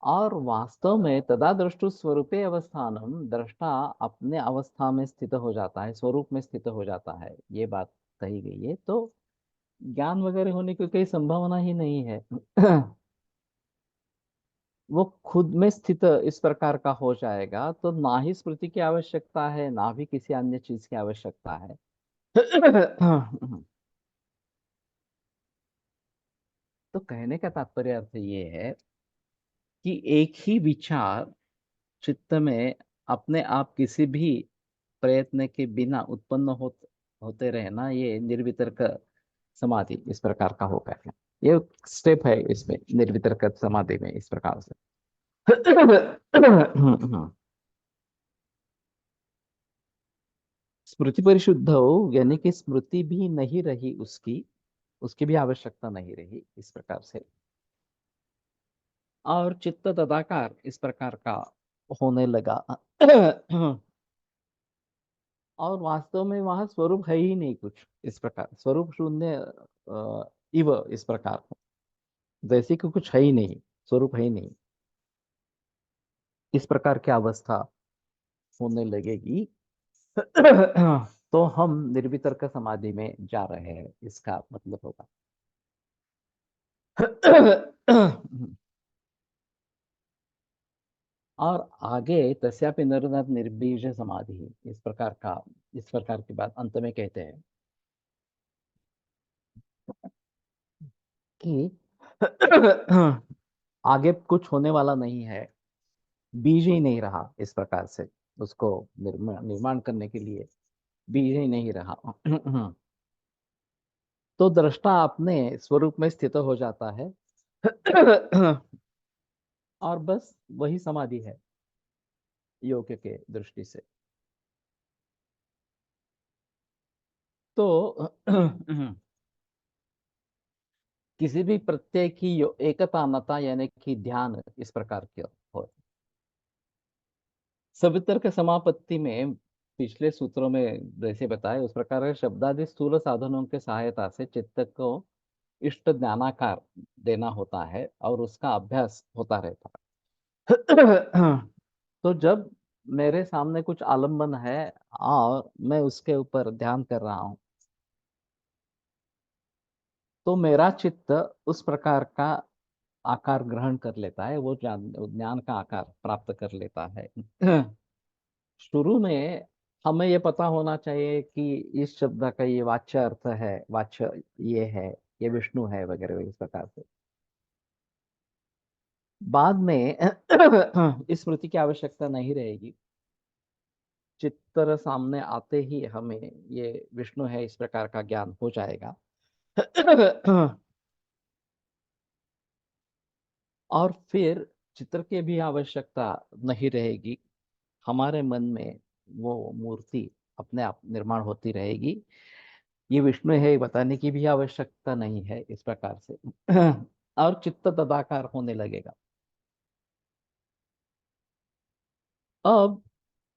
और वास्तव में तदा दृष्टु स्वरूपे अवस्थानम, दृष्टा अपने अवस्था में स्थित हो जाता है, स्वरूप में स्थित हो जाता है, ये बात कही गई है। तो ज्ञान वगैरह होने की कोई संभावना ही नहीं है। वो खुद में स्थित इस प्रकार का हो जाएगा, तो ना ही स्मृति की आवश्यकता है, ना भी किसी अन्य चीज की आवश्यकता है। तो कहने का तात्पर्य अर्थ ये है कि एक ही विचार चित्त में अपने आप किसी भी प्रयत्न के बिना उत्पन्न होते रहना, ये निर्वितर्क समाधि इस प्रकार का होगा। ये स्टेप है इसमें, निर्वितर्क समाधि में इस प्रकार से। स्मृति परिशुद्ध हो, यानी कि स्मृति भी नहीं रही उसकी, उसकी भी आवश्यकता नहीं रही इस प्रकार से। और चित्त तदाकार इस प्रकार का होने लगा। और वास्तव में वहां स्वरूप है ही नहीं कुछ इस प्रकार, स्वरूप शून्य इव इस प्रकार, जैसे कि कुछ है ही नहीं, स्वरूप है ही नहीं, इस प्रकार की अवस्था होने लगेगी। तो हम निर्वितर्क समाधि में जा रहे हैं, इसका मतलब होगा। और आगे तस्यापि नरनाथ निर्बीज समाधि इस प्रकार का, इस प्रकार की बात अंत में कहते हैं कि आगे कुछ होने वाला नहीं है, बीज ही नहीं रहा इस प्रकार से, उसको निर्माण करने के लिए बीज ही नहीं रहा। तो दृष्टा अपने स्वरूप में स्थित हो जाता है। और बस वही समाधि है योग के दृष्टि से। तो किसी भी प्रत्यय की एकता नता, यानी कि ध्यान इस प्रकार के हो। सवितर्क समापत्ति में पिछले सूत्रों में जैसे बताया उस प्रकार शब्दादि स्थूल साधनों के सहायता से चित्त को इष्ट ज्ञानाकार देना होता है और उसका अभ्यास होता रहता है। तो जब मेरे सामने कुछ आलंबन है और मैं उसके ऊपर ध्यान कर रहा हूं, तो मेरा चित्त उस प्रकार का आकार ग्रहण कर लेता है, वो ज्ञान का आकार प्राप्त कर लेता है। शुरू में हमें ये पता होना चाहिए कि इस शब्द का ये वाच्य अर्थ है, वाच्य ये है, ये विष्णु है वगैरह इस प्रकार से। बाद में इस स्मृति की आवश्यकता नहीं रहेगी, चित्तर सामने आते ही हमें ये विष्णु है इस प्रकार का ज्ञान हो जाएगा। और फिर चित्र की भी आवश्यकता नहीं रहेगी, हमारे मन में वो मूर्ति अपने आप निर्माण होती रहेगी। ये विष्णु है ये बताने की भी आवश्यकता नहीं है इस प्रकार से। और चित्त तदाकार होने लगेगा। अब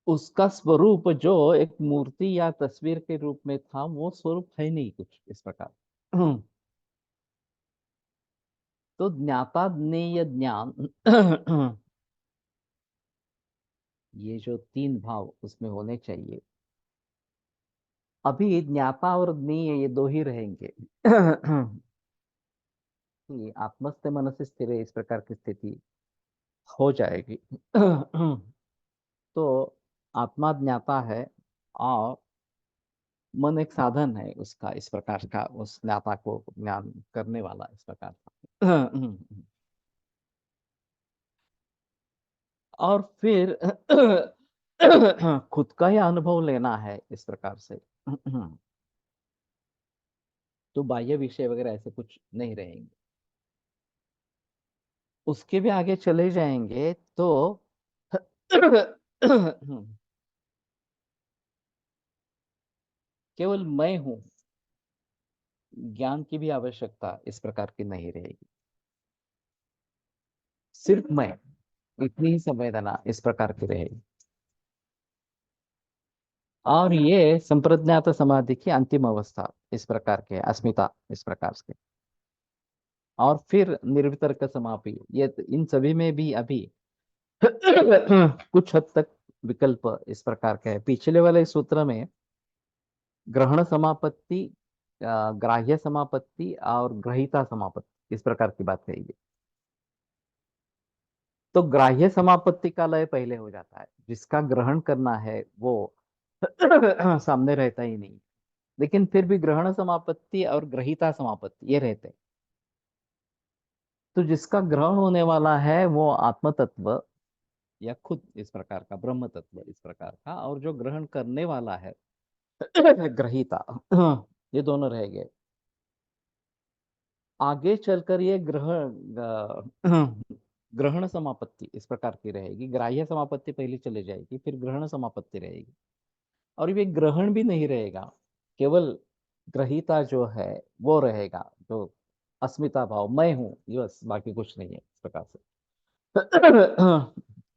उसका स्वरूप जो एक मूर्ति या तस्वीर के रूप में था, वो स्वरूप है नहीं कुछ इस प्रकार। तो ज्ञाता ज्ञेय ज्ञान, ये जो तीन भाव उसमें होने चाहिए। अभी ज्ञाता और ज्ञेय ये दो ही रहेंगे। कि आत्मस्थ मनस स्थिर इस प्रकार की स्थिति हो जाएगी। तो आत्मा ज्ञाता है और मन एक साधन है उसका, इस प्रकार का, उस ज्ञाता को ज्ञान करने वाला इस प्रकार का। और फिर खुद का ही अनुभव लेना है इस प्रकार से। तो बाह्य विषय वगैरह ऐसे कुछ नहीं रहेंगे। उसके भी आगे चले जाएंगे तो केवल मैं हूं, ज्ञान की भी आवश्यकता इस प्रकार की नहीं रहेगी। सिर्फ मैं, इतनी ही संवेदना इस प्रकार की रहेगी। और ये संप्रज्ञात समाधि की अंतिम अवस्था इस प्रकार के, अस्मिता इस प्रकार के। और फिर निर्वितर्क समापि, ये इन सभी में भी अभी कुछ हद तक विकल्प इस प्रकार का है। पिछले वाले सूत्र में ग्रहण समापत्ति, ग्राह्य समापत्ति और ग्रहिता समापत्ति इस प्रकार की बात कही गई। तो ग्राह्य समापत्ति का लय पहले हो जाता है, जिसका ग्रहण करना है वो सामने रहता ही नहीं। लेकिन फिर भी ग्रहण समापत्ति और ग्रहिता समापत्ति ये रहते हैं। तो जिसका ग्रहण होने वाला है वो आत्म तत्व या खुद इस प्रकार का ब्रह्म तत्व इस प्रकार का, और जो ग्रहण करने वाला है ग्रहिता, ये दोनों रह गए। आगे चलकर ये ग्रहण समापत्ति इस प्रकार की रहेगी। ग्राह्य समापत्ति पहले चले जाएगी, फिर ग्रहण समापत्ति रहेगी। और ये ग्रहण भी नहीं रहेगा, केवल ग्रहिता जो है वो रहेगा, जो अस्मिता भाव मैं हूं, ये बस, बाकी कुछ नहीं है इस प्रकार से।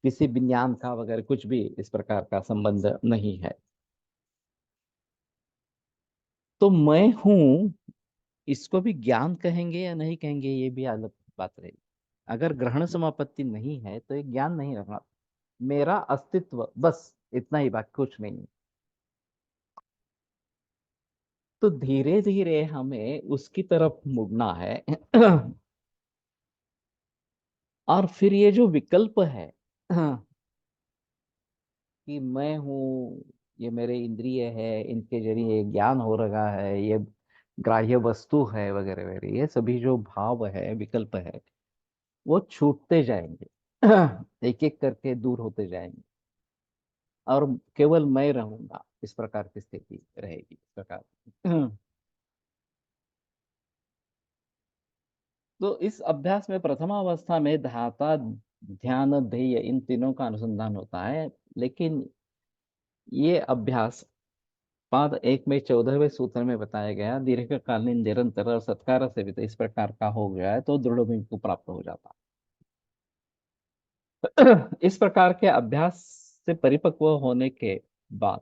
किसी विज्ञान का वगैरह कुछ भी इस प्रकार का संबंध नहीं है। तो मैं हूं, इसको भी ज्ञान कहेंगे या नहीं कहेंगे, ये भी अलग बात रहेगी। अगर ग्रहण समापत्ति नहीं है तो ये ज्ञान नहीं रहा, मेरा अस्तित्व बस, इतना ही, बाकी कुछ नहीं। तो धीरे धीरे हमें उसकी तरफ मुड़ना है। और फिर ये जो विकल्प है कि मैं हूँ, ये मेरे इंद्रिय है, इनके जरिए ज्ञान हो रहा है, ये ग्राह्य वस्तु है वगैरह वगैरह, ये सभी जो भाव है, विकल्प है, वो छूटते जाएंगे। एक एक करके दूर होते जाएंगे। और केवल मैं रहूंगा, इस प्रकार की स्थिति रहेगी इस प्रकार। तो इस अभ्यास में प्रथमावस्था में धाता, ध्यान, ध्येय, इन तीनों का अनुसंधान होता है। लेकिन ये अभ्यास पाद एक में 14वें सूत्र में बताया गया, दीर्घकालीन, निरंतर और सत्कार से भी तो इस प्रकार का हो गया है तो दृढ़ को प्राप्त हो जाता है। इस प्रकार के अभ्यास से परिपक्व होने के बाद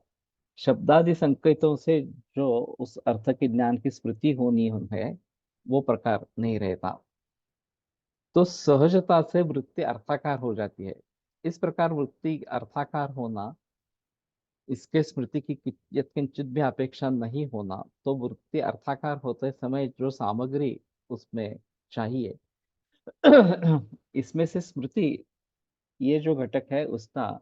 शब्दादि संकेतों से जो उस अर्थ के ज्ञान की स्मृति होनी है, वो प्रकार नहीं रहता। तो सहजता से वृत्ति अर्थाकार हो जाती है। इस प्रकार वृत्ति अर्थाकार होना, इसके स्मृति की यत्किंचित भी अपेक्षा नहीं होना, तो वृत्ति अर्थाकार होते समय जो सामग्री उसमें चाहिए, इसमें से स्मृति, ये जो घटक है उसका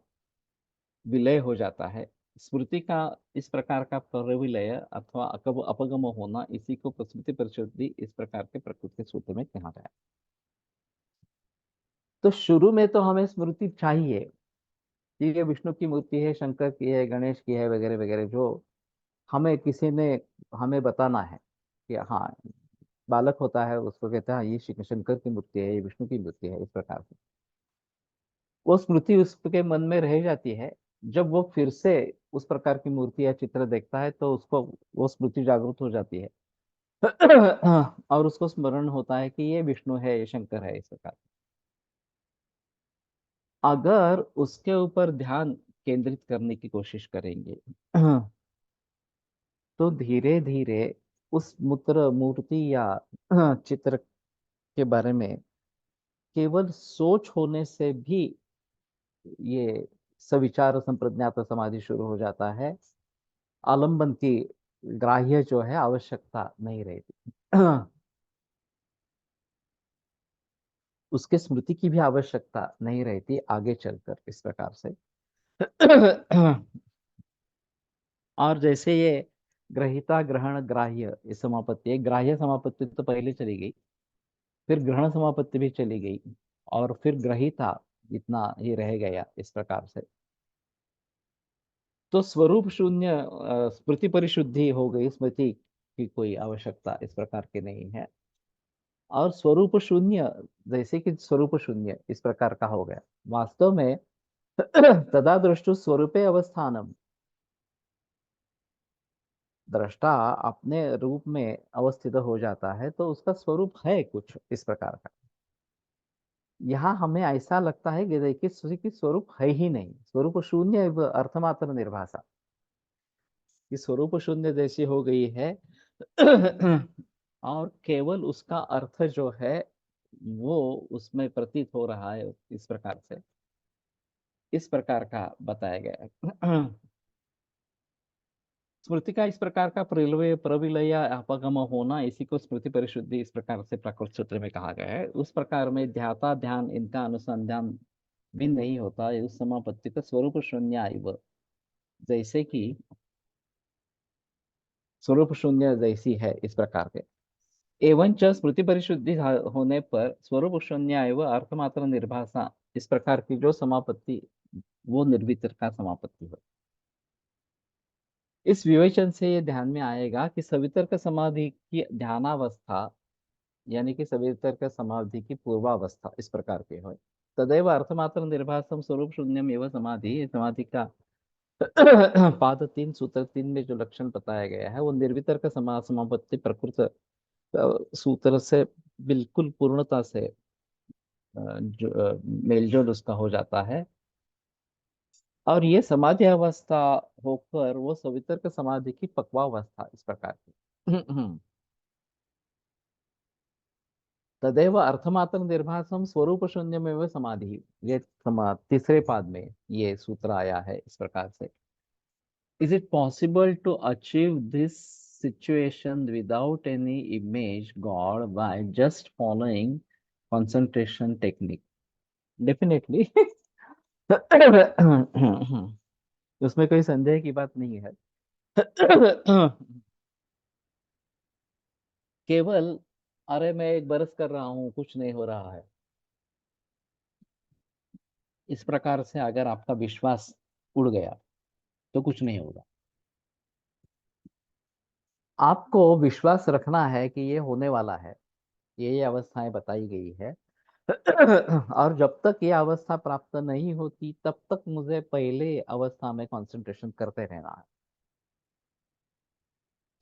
विलय हो जाता है। स्मृति का इस प्रकार का परविलय अथवा अपगम होना, इसी को प्रस्मृति परिशुद्धि इस प्रकार के प्रकृति के सूत्र में कहा गया। तो शुरू में तो हमें स्मृति चाहिए। ठीक है, विष्णु की मूर्ति है, शंकर की है, गणेश की है वगैरह वगैरह, जो हमें किसी ने हमें बताना है कि हाँ, बालक होता है उसको कहते हैं हाँ, ये शंकर की मूर्ति है, ये विष्णु की मूर्ति है, इस प्रकार से वो स्मृति उसके मन में रह जाती है। जब वो फिर से उस प्रकार की मूर्ति या चित्र देखता है तो उसको वो स्मृति जागृत हो जाती है। और उसको स्मरण होता है कि ये विष्णु है, ये शंकर है, इस प्रकार। अगर उसके ऊपर ध्यान केंद्रित करने की कोशिश करेंगे तो धीरे धीरे उस मूर्ति या चित्र के बारे में केवल सोच होने से भी ये सविचार संप्रज्ञात समाधि शुरू हो जाता है। आलंबन की ग्राह्य जो है आवश्यकता नहीं रहती। उसके स्मृति की भी आवश्यकता नहीं रहती आगे चलकर, इस प्रकार से। और जैसे ये ग्रहिता ग्रहण ग्राह्य ये समापत्ति, एक ग्राह्य समापत्ति तो पहले चली गई, फिर ग्रहण समापत्ति भी चली गई, और फिर ग्रहिता इतना ही रह गया, इस प्रकार से। तो स्वरूप शून्य स्मृति परिशुद्धि हो गई, स्मृति की कोई आवश्यकता इस प्रकार की नहीं है। और स्वरूप शून्य, जैसे कि स्वरूप शून्य इस प्रकार का हो गया वास्तव में। तदा दृष्टु स्वरूपे अवस्थानम, दृष्टा अपने रूप में अवस्थित हो जाता है तो उसका स्वरूप है कुछ इस प्रकार का। यहाँ हमें ऐसा लगता है कि देखिए कि स्वरूप है ही नहीं, स्वरूप शून्य अर्थमात्र निर्भाषा, कि स्वरूप शून्य जैसी हो गई है। और केवल उसका अर्थ जो है वो उसमें प्रतीत हो रहा है, इस प्रकार से, इस प्रकार का बताया गया है। स्मृति का इस प्रकार का प्रलय प्रविलय या अपगम होना, इसी को स्मृति परिशुद्धि इस प्रकार से प्राकृत सूत्र में कहा गया है। उस प्रकार में ध्याता ध्यान इनका अनुसंधान भी नहीं होता है, उस समापत्ति का स्वरूप शून्य इव, जैसे कि स्वरूप शून्य जैसी है, इस प्रकार के। एवं च स्मृति परिशुद्धि होने पर स्वरूप शून्य एवं अर्थमात्र निर्भाषा, इस प्रकार की जो समापत्ति, वो निर्वितर का समापत्ति है। इस विवेचन से ये ध्यान में आएगा कि सवितर्क समाधि की ध्यानावस्था, यानी कि सवितर्क समाधि की पूर्वावस्था इस प्रकार की है। तदैव अर्थमात्र निर्भासम स्वरूप शून्यम एवं समाधि, समाधि का पाद 3 सूत्र 3 में जो लक्षण बताया गया है वो निर्वितर्क समापत्ति प्रकृत सूत्र से बिल्कुल पूर्णता से मेलजोल उसका हो जाता है। और ये समाधि अवस्था होकर वो सवितर्क समाधि की पक्वावस्था इस प्रकार की। तदेव अर्थमात्र निर्भासम स्वरूप शून्यमेव समाधि, ये तीसरे पाद में ये सूत्र आया है इस प्रकार से। Is it possible to achieve this situation without any image god by just following concentration technique? Definitely. उसमें कोई संदेह की बात नहीं है। केवल अरे मैं 1 बरस कर रहा हूं कुछ नहीं हो रहा है, इस प्रकार से अगर आपका विश्वास उड़ गया तो कुछ नहीं होगा। आपको विश्वास रखना है कि ये होने वाला है, ये अवस्थाएं बताई गई है। और जब तक ये अवस्था प्राप्त नहीं होती तब तक मुझे पहले अवस्था में कंसंट्रेशन करते रहना है,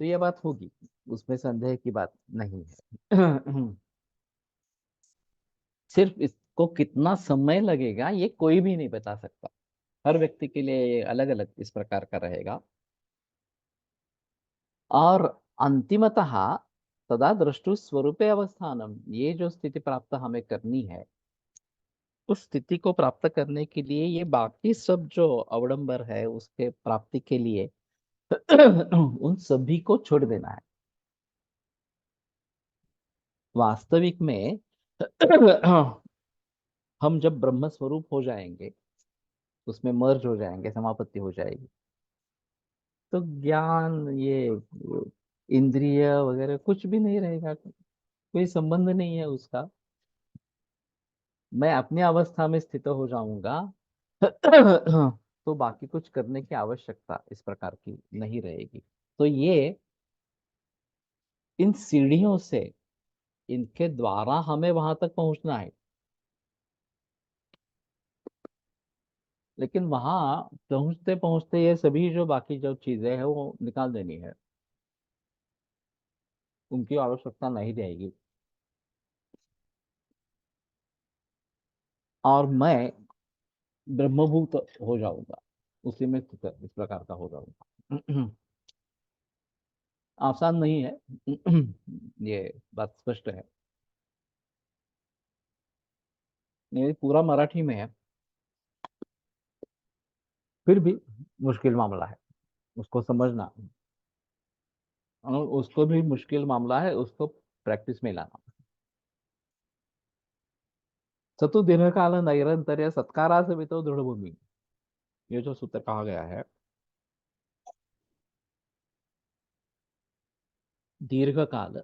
तो ये बात होगी, उसमें संदेह की बात नहीं है। सिर्फ इसको कितना समय लगेगा ये कोई भी नहीं बता सकता, हर व्यक्ति के लिए ये अलग अलग इस प्रकार का रहेगा। और अंतिमतः तदा दृष्टु स्वरूपे अवस्थानम, ये जो स्थिति प्राप्त हमें करनी है, उस स्थिति को प्राप्त करने के लिए ये बाकी सब जो अवडंबर है उसके प्राप्ति के लिए उन सभी को छोड़ देना है। वास्तविक में हम जब ब्रह्म स्वरूप हो जाएंगे, उसमें मर्ज हो जाएंगे, समापत्ति हो जाएगी, तो ज्ञान ये इंद्रिय वगैरह कुछ भी नहीं रहेगा, कोई संबंध नहीं है उसका। मैं अपनी अवस्था में स्थित हो जाऊंगा। तो बाकी कुछ करने की आवश्यकता इस प्रकार की नहीं रहेगी। तो ये इन सीढ़ियों से, इनके द्वारा हमें वहां तक पहुंचना है। लेकिन वहां पहुंचते पहुंचते ये सभी जो बाकी जो चीजें हैं वो निकाल देनी है, उनकी आवश्यकता नहीं रहेगी। और मैं ब्रह्मभूत हो जाऊंगा, उसी में स्थित इस प्रकार का हो जाऊंगा। आसान नहीं है। ये बात स्पष्ट है। ये पूरा मराठी में है, फिर भी मुश्किल मामला है उसको समझना, और उसको भी मुश्किल मामला है उसको प्रैक्टिस में लाना। सतु दीर्घ काल नैरंतर्य सत्कारा से भी तो दृढ़ भूमि, ये जो सूत्र कहा गया है, दीर्घ काल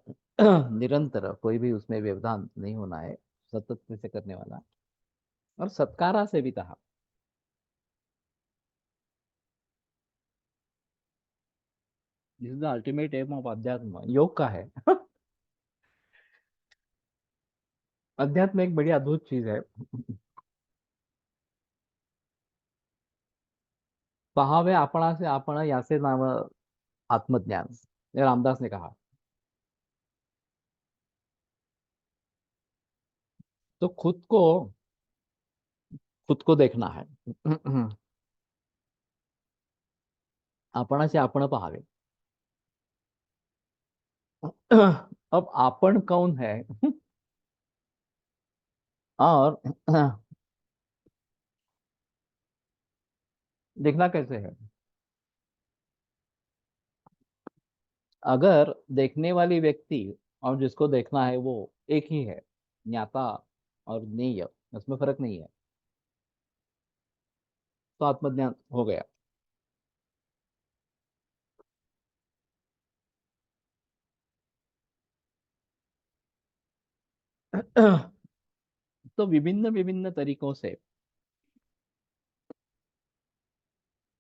निरंतर कोई भी उसमें व्यवधान नहीं होना है, सतत से करने वाला, और सत्कारा से भी कहा। This is the ultimate aim of अध्यात्म, योग का है। अध्यात्म एक बड़ी अद्भुत चीज है। पहावे आपणा से आपण याचे नाम आत्मज्ञान, ये रामदास ने कहा। तो खुद को देखना है। आपणाचे आपण पहावे। अब आपण कौन है, और देखना कैसे है। अगर देखने वाली व्यक्ति और जिसको देखना है वो एक ही है, ज्ञाता और ज्ञेय, उसमें फर्क नहीं है, तो आत्मज्ञान हो गया। तो विभिन्न विभिन्न तरीकों से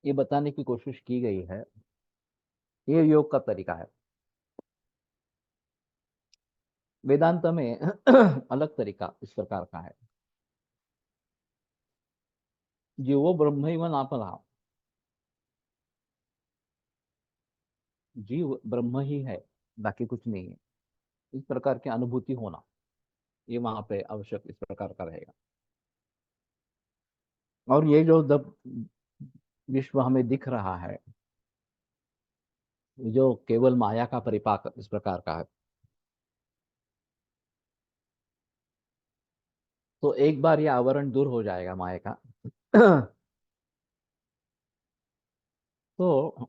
ये बताने की कोशिश की गई है, ये योग का तरीका है। वेदांत में अलग तरीका इस प्रकार का है, जीवो ब्रह्म नापला, जीव ब्रह्म ही है, बाकी कुछ नहीं है, इस प्रकार की अनुभूति होना, ये वहां पे आवश्यक इस प्रकार का रहेगा। और ये जो जब विश्व हमें दिख रहा है, जो केवल माया का परिपाक इस प्रकार का है, तो एक बार ये आवरण दूर हो जाएगा माया का। तो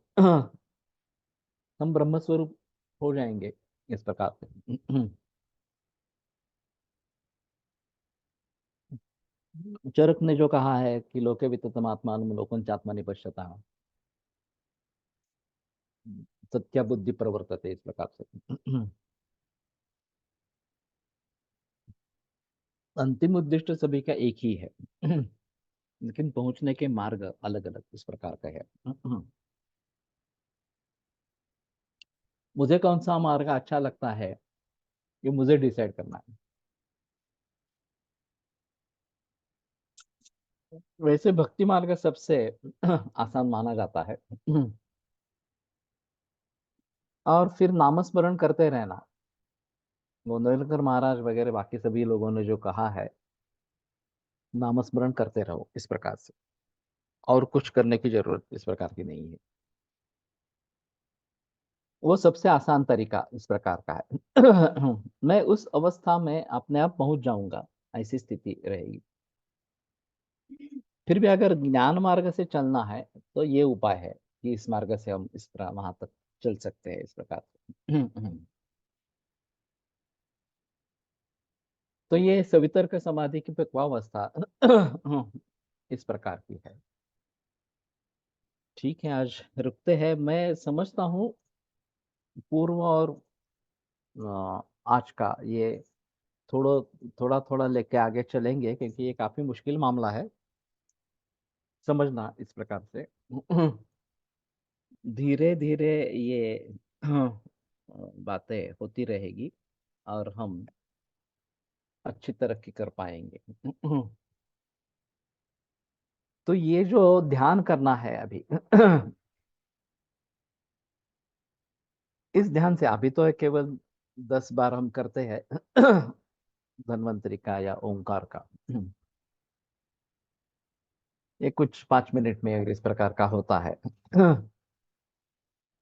हम ब्रह्म स्वरूप हो जाएंगे इस प्रकार से। चरक ने जो कहा है कि लोके विततमात्मान लोकं चात्मनि पश्यता, सत्या बुद्धि प्रवर्तते, इस प्रकार से। अंतिम उद्देश्य सभी का एक ही है, लेकिन पहुंचने के मार्ग अलग अलग इस प्रकार का है। मुझे कौन सा मार्ग अच्छा लगता है, ये मुझे डिसाइड करना है। वैसे भक्ति मार्ग सबसे आसान माना जाता है। और फिर नामस्मरण करते रहना, गोंदवलेकर महाराज वगैरह बाकी सभी लोगों ने जो कहा है, नामस्मरण करते रहो इस प्रकार से, और कुछ करने की जरूरत इस प्रकार की नहीं है। वो सबसे आसान तरीका इस प्रकार का है। मैं उस अवस्था में अपने आप पहुंच जाऊंगा, ऐसी स्थिति रहेगी। फिर भी अगर ज्ञान मार्ग से चलना है, तो ये उपाय है कि इस मार्ग से हम इस तरह वहां तक चल सकते हैं इस प्रकार से। तो ये सवितर्क समाधि की पक्वावस्था इस प्रकार की है। ठीक है, आज रुकते हैं। मैं समझता हूँ पूर्व और आज का ये थोड़ा थोड़ा थोड़ा लेके आगे चलेंगे, क्योंकि ये काफी मुश्किल मामला है समझना इस प्रकार से। धीरे धीरे ये बातें होती रहेगी, और हम अच्छी तरक्की कर पाएंगे। तो ये जो ध्यान करना है अभी इस ध्यान से अभी तो केवल 10 बार हम करते हैं धन्वंतरी का या ओंकार का। ये कुछ 5 मिनट में अगर इस प्रकार का होता है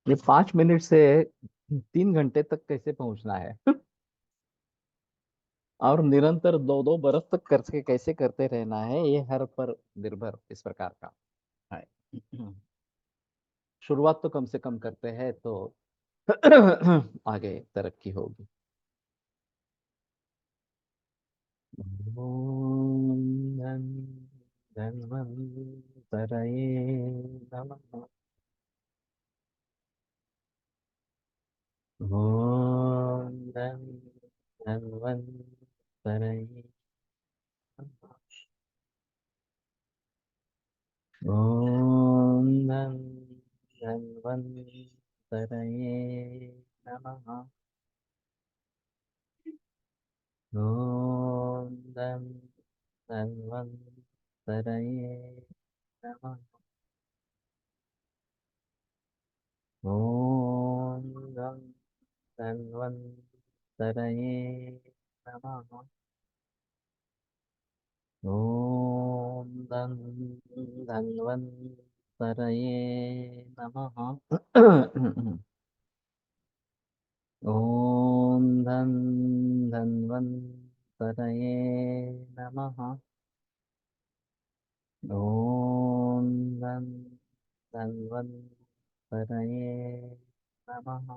ये 5 मिनट से 3 घंटे तक कैसे पहुंचना है और निरंतर 2-2 बरस तक करके कैसे करते रहना है, ये हर पर निर्भर इस प्रकार का है। शुरुआत तो कम से कम करते हैं तो आगे तरक्की होगी। ओम धन धन्वन्तरये नमः। ओम धन धन्वन्तरये नमः। ओम धन धन्वन्तरये नमः। ओम धन धन्वन्तरये नमः। ओम धन धन्वन्तरये नमः। ओम धन धन्वन्तरये नमः। ओम धन धन्वन्तरये नमः।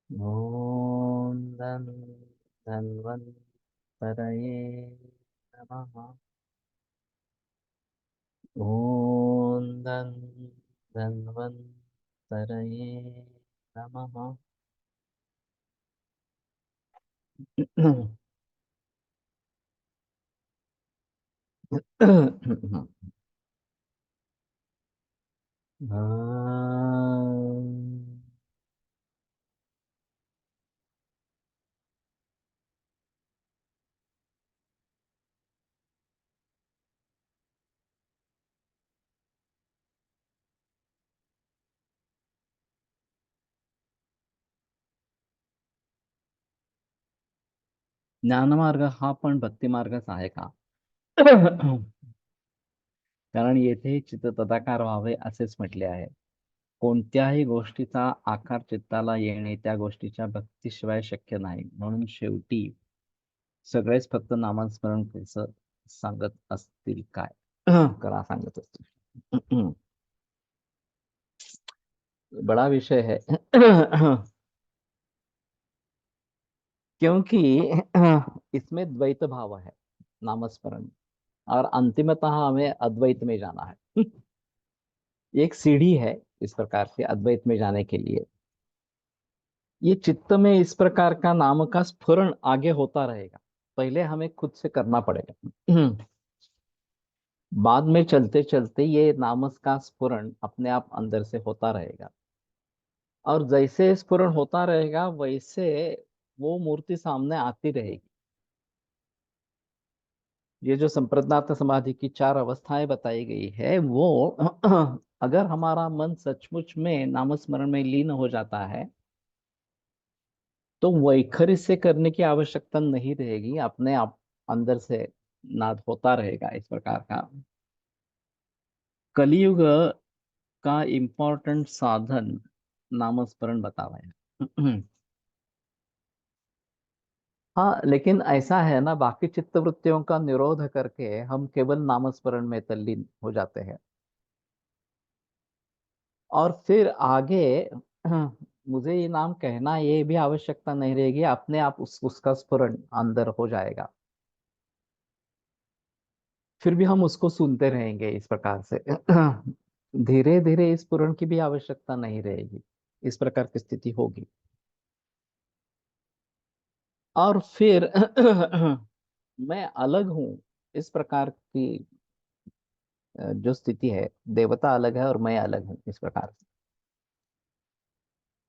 ओम धन धन्वन्तरये नमः। ओम धन धन्वन्तरये नमः। ओम धन धन्वन्तरये नमः। ज्ञानमार्ग हा पण भक्ती मार्गच आहे का? कारण येथे चित्त तदाकार व्हावे असेच म्हटले आहे. कोणत्याही गोष्टीचा आकार चित्ताला येणे त्या गोष्टीच्या भक्तीशिवाय शक्य नाही. म्हणून शेवटी सगळेच फक्त नामस्मरण कसं सांगत असतील काय? करा सांगत असतील. बड़ा विषय है। क्योंकि इसमें द्वैत भाव है नामस्मरण, और अंतिमतः हमें अद्वैत में जाना है। एक सीढ़ी है इस प्रकार से अद्वैत में जाने के लिए। ये चित्त में इस प्रकार का नाम का स्फुरण आगे होता रहेगा, पहले हमें खुद से करना पड़ेगा। बाद में चलते चलते ये नामस का स्फुरण अपने आप अंदर से होता रहेगा, और जैसे स्फुरण होता रहेगा वैसे वो मूर्ति सामने आती रहेगी। ये जो संप्रज्ञात समाधि की 4 अवस्थाएं बताई गई है वो अगर हमारा मन सचमुच में नामस्मरण में लीन हो जाता है तो वैखरी से करने की आवश्यकता नहीं रहेगी, अपने आप अंदर से नाद होता रहेगा इस प्रकार का। कलयुग का इम्पोर्टेंट साधन नामस्मरण बतावा है। हाँ, लेकिन ऐसा है ना, बाकी चित्त वृत्तियों का निरोध करके हम केवल नामस्मरण में तल्लीन हो जाते हैं, और फिर आगे मुझे ये नाम कहना ये भी आवश्यकता नहीं रहेगी, अपने आप उसका स्फुरण अंदर हो जाएगा। फिर भी हम उसको सुनते रहेंगे इस प्रकार से। धीरे धीरे इस स्फुरण की भी आवश्यकता नहीं रहेगी, इस प्रकार की स्थिति होगी। और फिर मैं अलग हूं, इस प्रकार की जो स्थिति है, देवता अलग है और मैं अलग हूं, इस प्रकार से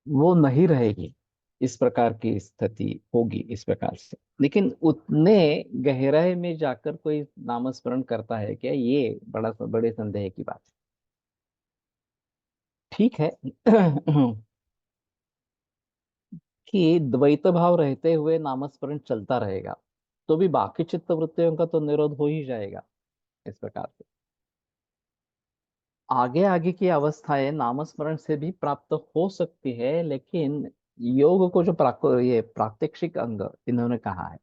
वो नहीं रहेगी। इस प्रकार की स्थिति होगी इस प्रकार से। लेकिन उतने गहराई में जाकर कोई नामस्मरण करता है क्या, ये बड़े संदेह की बात है। ठीक है कि द्वैत भाव रहते हुए नामस्मरण चलता रहेगा, तो भी बाकी चित्त वृत्तियों का तो निरोध हो ही जाएगा इस प्रकार से। आगे आगे की अवस्थाएं नामस्मरण से भी प्राप्त हो सकती है, लेकिन योग को जो ये प्रात्यक्षिक अंग इन्होंने कहा है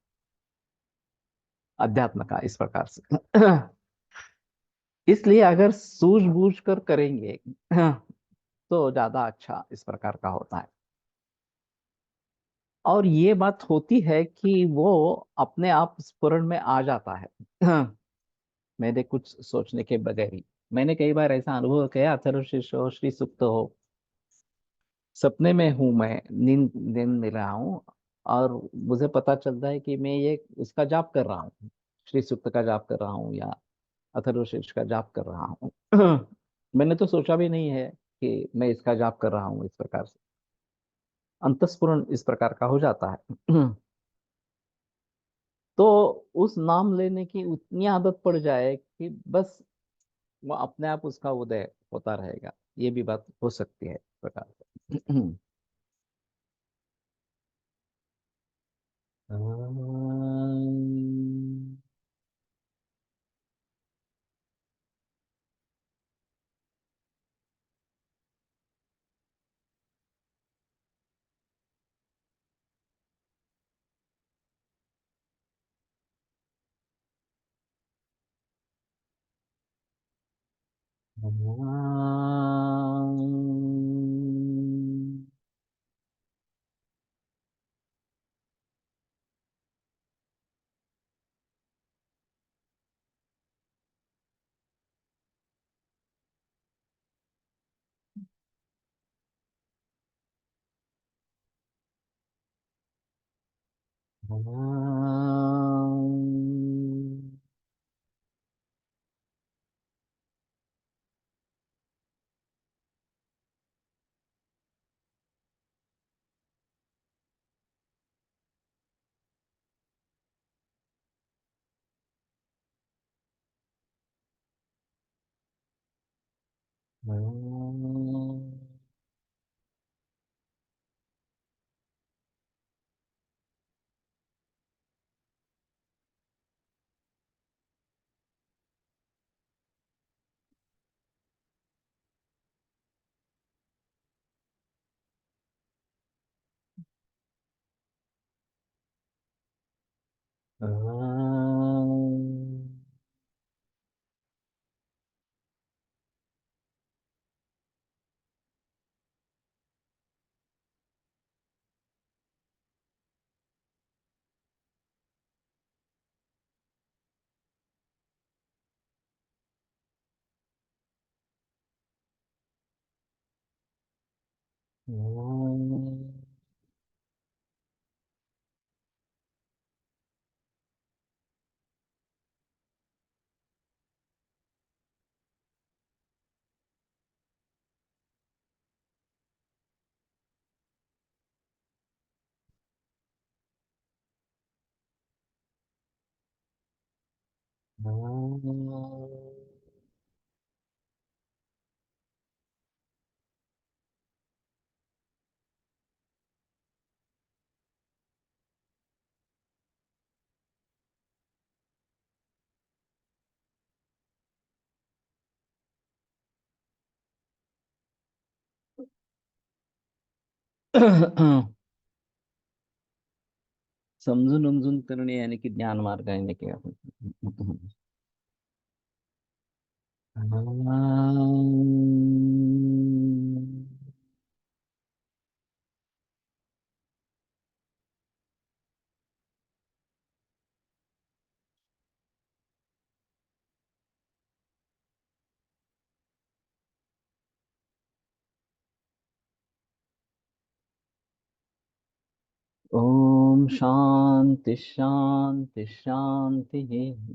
अध्यात्म का इस प्रकार से इसलिए अगर सूझबूझ कर करेंगे तो ज्यादा अच्छा इस प्रकार का होता है। और ये बात होती है कि वो अपने आप स्फुरण में आ जाता है मैंने कुछ सोचने के बगैर ही। मैंने कई बार ऐसा अनुभव किया, अथर्वशीर्ष हो, श्री सुक्त हो, सपने में हूं मैं, नींद नींद में रहा हूँ, और मुझे पता चलता है कि मैं ये उसका जाप कर रहा हूँ, श्री सुक्त का जाप कर रहा हूँ या अथर्वशीर्ष का जाप कर रहा हूँ मैंने तो सोचा भी नहीं है कि मैं इसका जाप कर रहा हूँ इस प्रकार से। अंतस्फुरण इस प्रकार का हो जाता है तो उस नाम लेने की उतनी आदत पड़ जाए कि बस वो अपने आप उसका उदय होता रहेगा। ये भी बात हो सकती है इस प्रकार से समजून उमजून करणे यानी कि ज्ञान मार्ग यानी कि ओम शांति शांति शांति।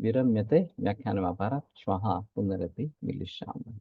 विरम्यते व्याख्यानमापारः। श्वः पुनरपि मिलिष्यामः।